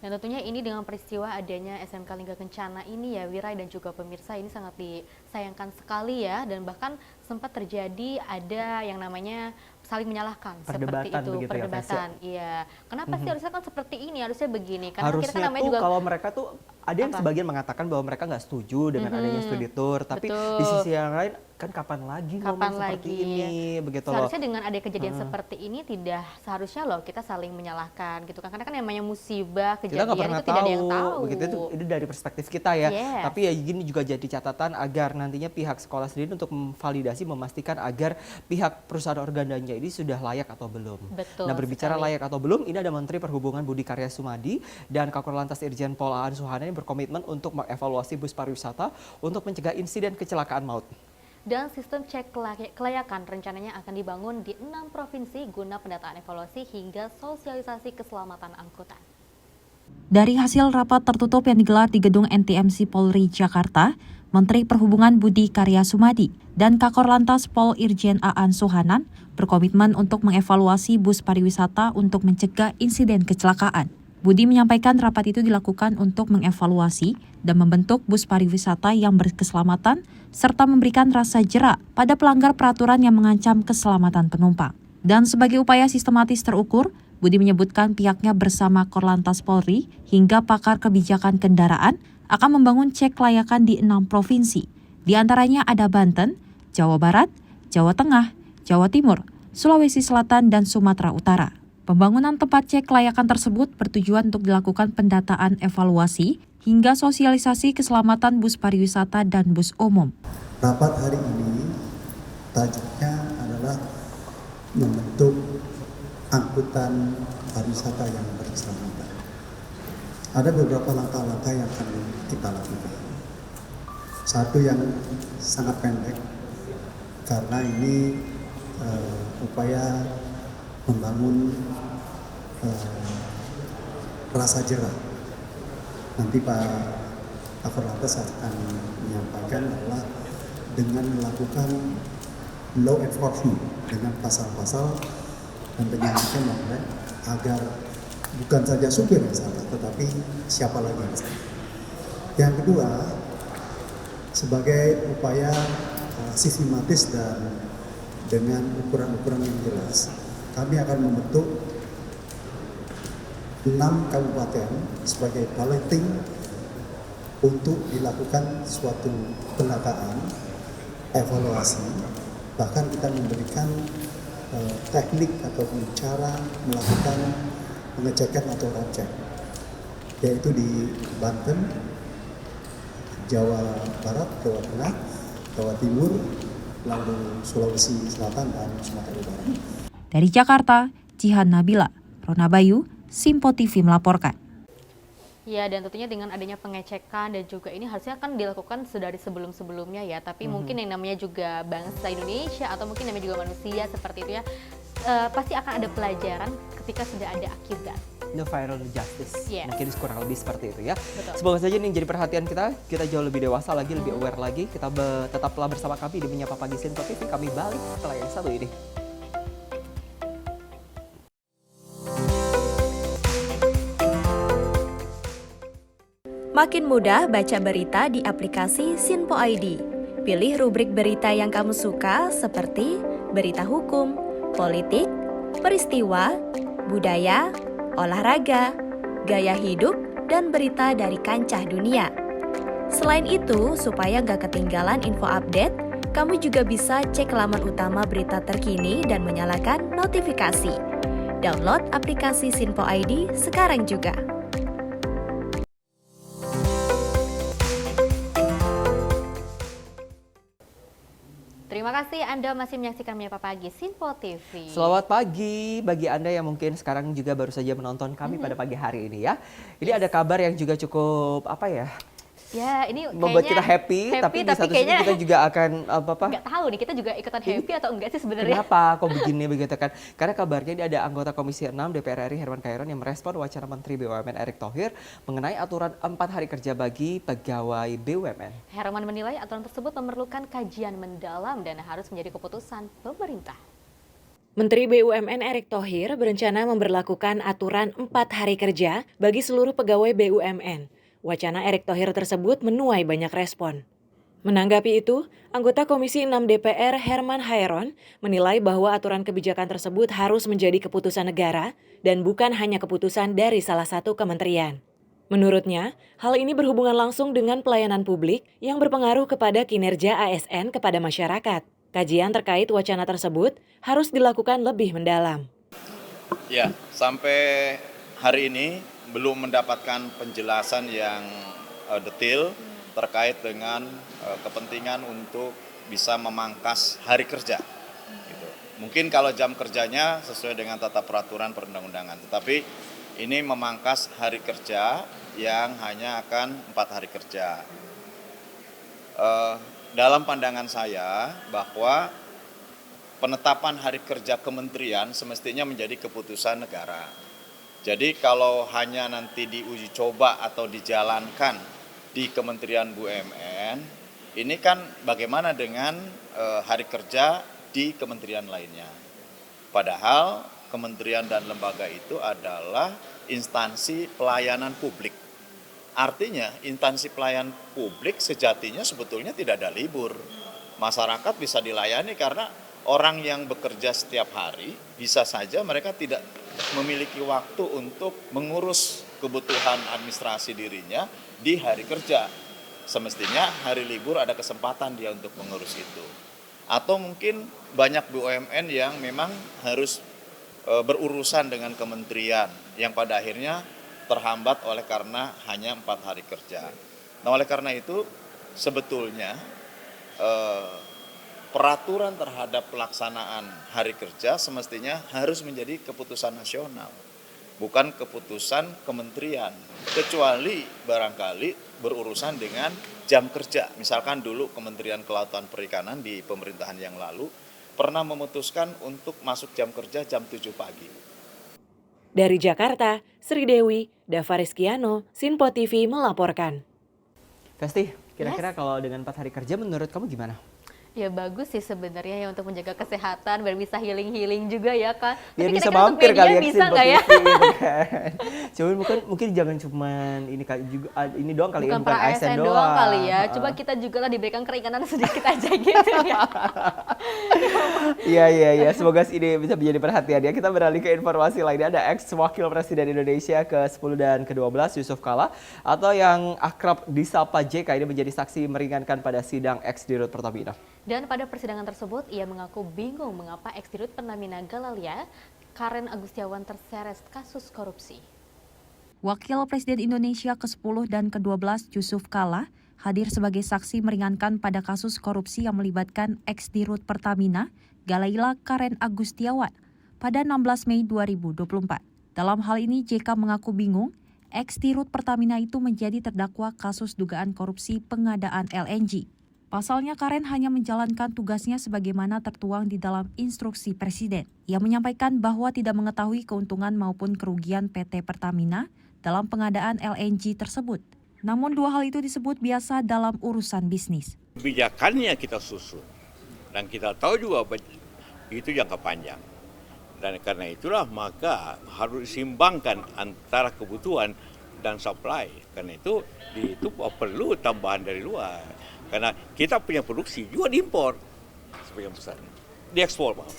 Dan tentunya ini dengan peristiwa adanya SMK Lingga Kencana ini ya Wirai dan juga pemirsa, ini sangat disayangkan sekali ya, dan bahkan sempat terjadi ada yang namanya saling menyalahkan seperti itu, perdebatan. Iya. Kenapa sih harusnya kan seperti ini, harusnya begini? Karena harusnya kita kan namanya tuh juga kalau mereka tuh ada yang sebagian mengatakan bahwa mereka nggak setuju dengan adanya studi tour, tapi betul. di sisi yang lain kan kapan lagi ngomong seperti ini, begitu loh. Seharusnya dengan ada kejadian seperti ini tidak seharusnya loh kita saling menyalahkan gitu kan, karena kan namanya musibah kejadian kita nggak pernah itu tidak ada yang tahu. begitu itu dari perspektif kita ya. Yes. Tapi ya gini juga jadi catatan agar nantinya pihak sekolah sendiri untuk memvalidasi, memastikan agar pihak perusahaan organdanya ini sudah layak atau belum. Betul Nah berbicara sekali. layak atau belum, ini ada Menteri Perhubungan Budi Karya Sumadi dan Kakor Lantas Irjen Pol Aan Suhana yang berkomitmen untuk mengevaluasi bus pariwisata untuk mencegah insiden kecelakaan maut. Dan sistem cek kelayakan rencananya akan dibangun di 6 provinsi guna pendataan evaluasi hingga sosialisasi keselamatan angkutan. Dari hasil rapat tertutup yang digelar di Gedung NTMC Polri Jakarta, Menteri Perhubungan Budi Karya Sumadi dan Kakor Lantas Pol Irjen Aan Suhanan berkomitmen untuk mengevaluasi bus pariwisata untuk mencegah insiden kecelakaan. Budi menyampaikan rapat itu dilakukan untuk mengevaluasi dan membentuk bus pariwisata yang berkeselamatan serta memberikan rasa jera pada pelanggar peraturan yang mengancam keselamatan penumpang. Dan sebagai upaya sistematis terukur, Budi menyebutkan pihaknya bersama Korlantas Polri hingga pakar kebijakan kendaraan akan membangun cek kelayakan di 6 provinsi. Di antaranya ada Banten, Jawa Barat, Jawa Tengah, Jawa Timur, Sulawesi Selatan, dan Sumatera Utara. Pembangunan tempat cek kelayakan tersebut bertujuan untuk dilakukan pendataan evaluasi hingga sosialisasi keselamatan bus pariwisata dan bus umum. Rapat hari ini tajuknya adalah membentuk angkutan pariwisata yang berkeselamatan. Ada beberapa langkah-langkah yang akan kita lakukan. Satu yang sangat pendek, karena ini upaya membangun rasa jera. Nanti Pak Kakor Lantas akan menyampaikan bahwa dengan melakukan law enforcement dengan pasal-pasal dan penyelidikan agar bukan saja supir yang salah, tetapi siapa lagi yang salah. Yang kedua, sebagai upaya sistematis dan dengan ukuran-ukuran yang jelas, kami akan membentuk 6 kabupaten sebagai balloting untuk dilakukan suatu pendataan, evaluasi, bahkan kita memberikan teknik ataupun cara melakukan pengecekan atau racek, yaitu di Banten, Jawa Barat, Jawa Tengah, Jawa Timur, lalu Sulawesi Selatan dan Sumatera Utara. Dari Jakarta, Jihan Nabila, Rona Bayu, Simpo TV melaporkan. Ya, dan tentunya dengan adanya pengecekan dan juga ini harusnya kan dilakukan sudah dari sebelum-sebelumnya ya. Tapi mungkin yang namanya juga bangsa Indonesia atau mungkin namanya juga manusia seperti itu ya, pasti akan ada pelajaran ketika sudah ada akibat. The viral justice, Yes. mungkin kurang lebih seperti itu ya. Betul. Semoga saja ini jadi perhatian kita jauh lebih dewasa lagi, lebih aware lagi. Kita tetaplah bersama kami di Menyapa Pagi Simpo TV. Kami balik setelah yang satu ini. Makin mudah baca berita di aplikasi Sinpo ID. Pilih rubrik berita yang kamu suka seperti berita hukum, politik, peristiwa, budaya, olahraga, gaya hidup, dan berita dari kancah dunia. Selain itu, supaya nggak ketinggalan info update, kamu juga bisa cek laman utama berita terkini dan menyalakan notifikasi. Download aplikasi Sinpo ID sekarang juga. Terima kasih Anda masih menyaksikan Menyapa Pagi Sinpo TV. Selamat pagi bagi Anda yang mungkin sekarang juga baru saja menonton kami pada pagi hari ini ya. Ini ada kabar yang juga cukup Ya, ini membuat kita happy, tapi di satu sisi kita juga akan nggak tahu nih, kita juga ikutan happy atau enggak sih sebenarnya. Kenapa kok begini begitu kan? Karena kabarnya ini ada anggota Komisi 6 DPR RI Herman Khairun yang merespon wacana Menteri BUMN Erick Thohir mengenai aturan 4 hari kerja bagi pegawai BUMN. Herman menilai aturan tersebut memerlukan kajian mendalam dan harus menjadi keputusan pemerintah. Menteri BUMN Erick Thohir berencana memberlakukan aturan 4 hari kerja bagi seluruh pegawai BUMN. Wacana Erick Thohir tersebut menuai banyak respon. Menanggapi itu, anggota Komisi 6 DPR Herman Khairun menilai bahwa aturan kebijakan tersebut harus menjadi keputusan negara dan bukan hanya keputusan dari salah satu kementerian. Menurutnya, hal ini berhubungan langsung dengan pelayanan publik yang berpengaruh kepada kinerja ASN kepada masyarakat. Kajian terkait wacana tersebut harus dilakukan lebih mendalam. Ya, sampai hari ini belum mendapatkan penjelasan yang detail terkait dengan kepentingan untuk bisa memangkas hari kerja. Gitu. Mungkin kalau jam kerjanya sesuai dengan tata peraturan perundang-undangan, tetapi ini memangkas hari kerja yang hanya akan 4 hari kerja. Dalam pandangan saya bahwa penetapan hari kerja kementerian semestinya menjadi keputusan negara. Jadi kalau hanya nanti diuji coba atau dijalankan di Kementerian BUMN, ini kan bagaimana dengan hari kerja di kementerian lainnya. Padahal kementerian dan lembaga itu adalah instansi pelayanan publik. Artinya instansi pelayanan publik sejatinya sebetulnya tidak ada libur. Masyarakat bisa dilayani karena orang yang bekerja setiap hari bisa saja mereka tidak memiliki waktu untuk mengurus kebutuhan administrasi dirinya di hari kerja. Semestinya hari libur ada kesempatan dia untuk mengurus itu. Atau mungkin banyak BUMN yang memang harus berurusan dengan kementerian yang pada akhirnya terhambat oleh karena hanya 4 hari kerja. Nah, oleh karena itu sebetulnya peraturan terhadap pelaksanaan hari kerja semestinya harus menjadi keputusan nasional, bukan keputusan kementerian. Kecuali barangkali berurusan dengan jam kerja. Misalkan dulu Kementerian Kelautan Perikanan di pemerintahan yang lalu pernah memutuskan untuk masuk jam kerja jam 7 pagi. Dari Jakarta, Sri Dewi, Dava Rizkiano, Sinpo TV melaporkan. Festi, kira-kira kalau dengan 4 hari kerja menurut kamu gimana? Ya bagus sih sebenarnya ya untuk menjaga kesehatan biar bisa healing juga ya kan. Biar Tapi bisa kira-kira mampir untuk media kali ya bisa nggak ya? gitu kan. Cuman mungkin jangan cuman ini kali juga ini doang kali bukan ya, bukan para ASN doang kali ya. Coba kita juga lah diberikan keringanan sedikit aja gitu ya. Iya. Semoga ini bisa menjadi perhatian ya. Kita beralih ke informasi lainnya. Ada ex-wakil Presiden Indonesia ke-10 dan ke-12 Yusuf Kala atau yang akrab disapa JK ini menjadi saksi meringankan pada sidang ex-Dirut Pertamina. Dan pada persidangan tersebut, ia mengaku bingung mengapa ex-Dirut Pertamina Galalia, Karen Agustiawan terseret kasus korupsi. Wakil Presiden Indonesia ke-10 dan ke-12 Yusuf Kala hadir sebagai saksi meringankan pada kasus korupsi yang melibatkan ex-Dirut Pertamina, Galaila Karen Agustiawan, pada 16 Mei 2024. Dalam hal ini, JK mengaku bingung, ex-Dirut Pertamina itu menjadi terdakwa kasus dugaan korupsi pengadaan LNG. Pasalnya Karen hanya menjalankan tugasnya sebagaimana tertuang di dalam instruksi Presiden. Ia menyampaikan bahwa tidak mengetahui keuntungan maupun kerugian PT Pertamina dalam pengadaan LNG tersebut. Namun dua hal itu disebut biasa dalam urusan bisnis. Kebijakannya kita susun dan kita tahu juga itu jangka panjang. Dan karena itulah maka harus disimbangkan antara kebutuhan dan supply. Karena itu perlu tambahan dari luar. Karena kita punya produksi juga diimpor sebagian besar, diekspor maaf.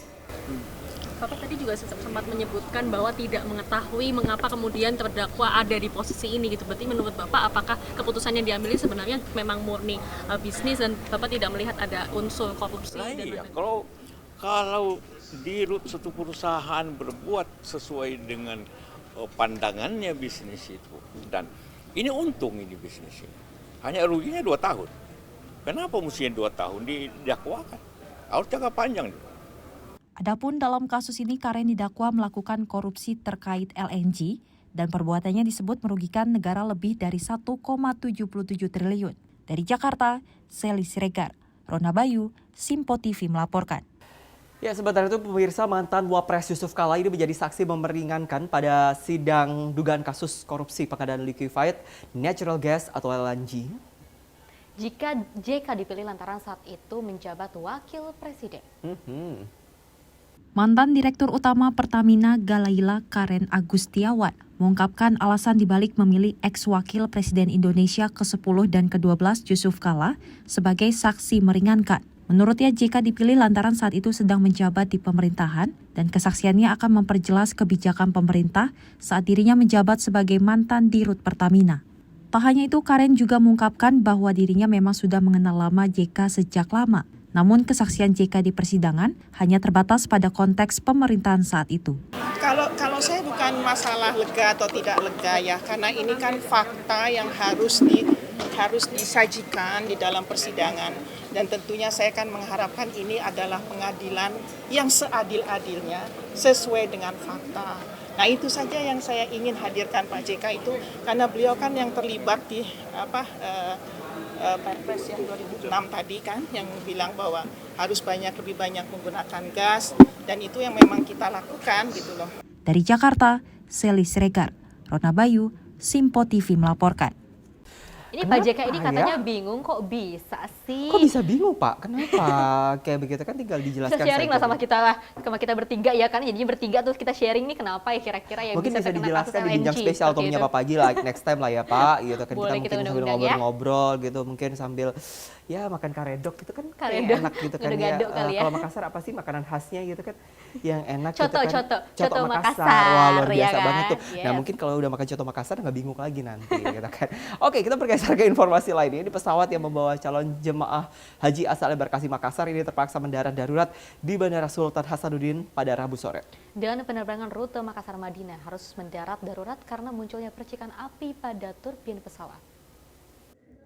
Bapak tadi juga sempat menyebutkan bahwa tidak mengetahui mengapa kemudian terdakwa ada di posisi ini gitu. Berarti menurut Bapak apakah keputusan yang diambil ini sebenarnya memang murni bisnis dan Bapak tidak melihat ada unsur korupsi? Iya, kalau di suatu perusahaan berbuat sesuai dengan pandangannya bisnis itu, dan ini untung ini bisnis ini, hanya ruginya 2 tahun. Kenapa mestinya 2 tahun didakwakan? Harus jangka panjang. Adapun dalam kasus ini Karen didakwa melakukan korupsi terkait LNG dan perbuatannya disebut merugikan negara lebih dari 1,77 triliun. Dari Jakarta, Seli Siregar, Rona Bayu, Simpo TV melaporkan. Ya, sebentar itu pemirsa, mantan Wapres Yusuf Kala ini menjadi saksi memeringankan pada sidang dugaan kasus korupsi pengadaan liquefied natural gas atau LNG. Jika JK dipilih lantaran saat itu menjabat wakil presiden. Mantan Direktur Utama Pertamina Galaila Karen Agustiawan mengungkapkan alasan dibalik memilih ex-wakil Presiden Indonesia ke-10 dan ke-12 Yusuf Kala sebagai saksi meringankan. Menurutnya JK dipilih lantaran saat itu sedang menjabat di pemerintahan dan kesaksiannya akan memperjelas kebijakan pemerintah saat dirinya menjabat sebagai mantan Dirut Pertamina. Tak hanya itu, Karen juga mengungkapkan bahwa dirinya memang sudah mengenal lama JK sejak lama. Namun kesaksian JK di persidangan hanya terbatas pada konteks pemerintahan saat itu. Kalau saya bukan masalah lega atau tidak lega ya, karena ini kan fakta yang harus disajikan di dalam persidangan. Dan tentunya saya kan mengharapkan ini adalah pengadilan yang seadil-adilnya sesuai dengan fakta. Nah itu saja yang saya ingin hadirkan Pak JK itu, karena beliau kan yang terlibat di Perpres yang 2006 tadi kan yang bilang bahwa harus lebih banyak menggunakan gas, dan itu yang memang kita lakukan gitu loh. Dari Jakarta, Seli Siregar, Rona Bayu, Simpo TV melaporkan. Ini Pak JK ini katanya bingung kok bisa sih. Kok bisa bingung Pak? Kenapa? Kayak begitu kan tinggal dijelaskan. Bisa sharing lah sama kita bertiga ya kan. Jadinya bertiga terus kita sharing nih kenapa ya kira-kira ya mungkin bisa dijelaskan di bincang LNG, spesial Tomnya Pak Pagi lah next time lah ya Pak. Gitu kan boleh, kita mungkin sambil ngobrol-ngobrol gitu, mungkin sambil ya makan karedok gitu kan kayak enak gitu kan ya. Kalau Makassar apa sih makanan khasnya gitu kan yang enak coto, gitu kan. Coto Makassar. Wah, luar biasa ya kan? banget tuh. Nah mungkin kalau udah makan coto Makassar nggak bingung lagi nanti gitu kan. Oke, kita bergeser ke informasi lainnya. Di pesawat yang membawa calon jemaah haji asal embarkasi Makassar ini terpaksa mendarat darurat di Bandara Sultan Hasanuddin pada Rabu sore. Dan penerbangan rute Makassar-Madinah harus mendarat darurat karena munculnya percikan api pada turbin pesawat.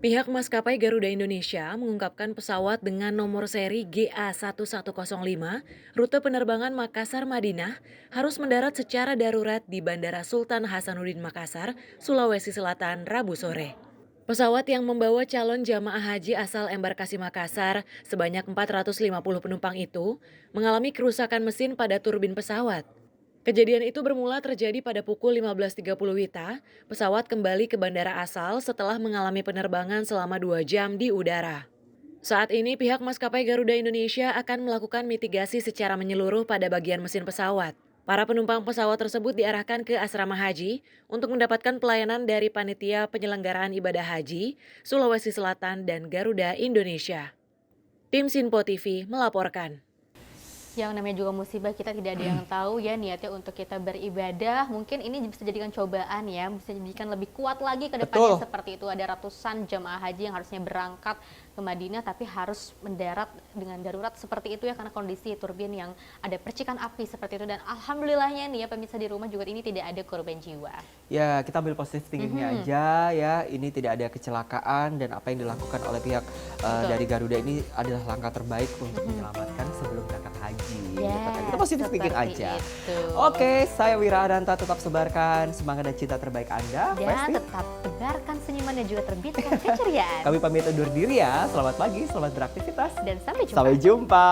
Pihak maskapai Garuda Indonesia mengungkapkan pesawat dengan nomor seri GA1105 rute penerbangan Makassar-Madinah harus mendarat secara darurat di Bandara Sultan Hasanuddin Makassar, Sulawesi Selatan, Rabu sore. Pesawat yang membawa calon jamaah haji asal embarkasi Makassar sebanyak 450 penumpang itu mengalami kerusakan mesin pada turbin pesawat. Kejadian itu bermula terjadi pada pukul 15.30 WITA, pesawat kembali ke bandara asal setelah mengalami penerbangan selama 2 jam di udara. Saat ini pihak maskapai Garuda Indonesia akan melakukan mitigasi secara menyeluruh pada bagian mesin pesawat. Para penumpang pesawat tersebut diarahkan ke asrama haji untuk mendapatkan pelayanan dari Panitia Penyelenggaraan Ibadah Haji, Sulawesi Selatan, dan Garuda Indonesia. Tim Sinpo TV melaporkan. Yang namanya juga musibah, kita tidak ada yang tahu ya niatnya untuk kita beribadah. Mungkin ini bisa jadikan cobaan ya, bisa jadikan lebih kuat lagi ke depannya. Seperti itu ada ratusan jemaah haji yang harusnya berangkat ke Madinah tapi harus mendarat dengan darurat seperti itu ya karena kondisi turbin yang ada percikan api seperti itu. Dan alhamdulillahnya nih ya pemirsa di rumah juga ini tidak ada korban jiwa. Ya kita ambil positif thinkingnya aja ya, ini tidak ada kecelakaan dan apa yang dilakukan oleh pihak dari Garuda ini adalah langkah terbaik untuk menyelamatkan sebelum berangkat haji. Kita positif thinking aja. Oke, saya Wira Adanta, tetap sebarkan semangat dan cinta terbaik Anda. Dan tetap tebarkan senyuman dan juga terbitkan keceriaan. Kami pamit undur diri ya. Selamat pagi, selamat beraktivitas. Dan sampai jumpa. Sampai jumpa.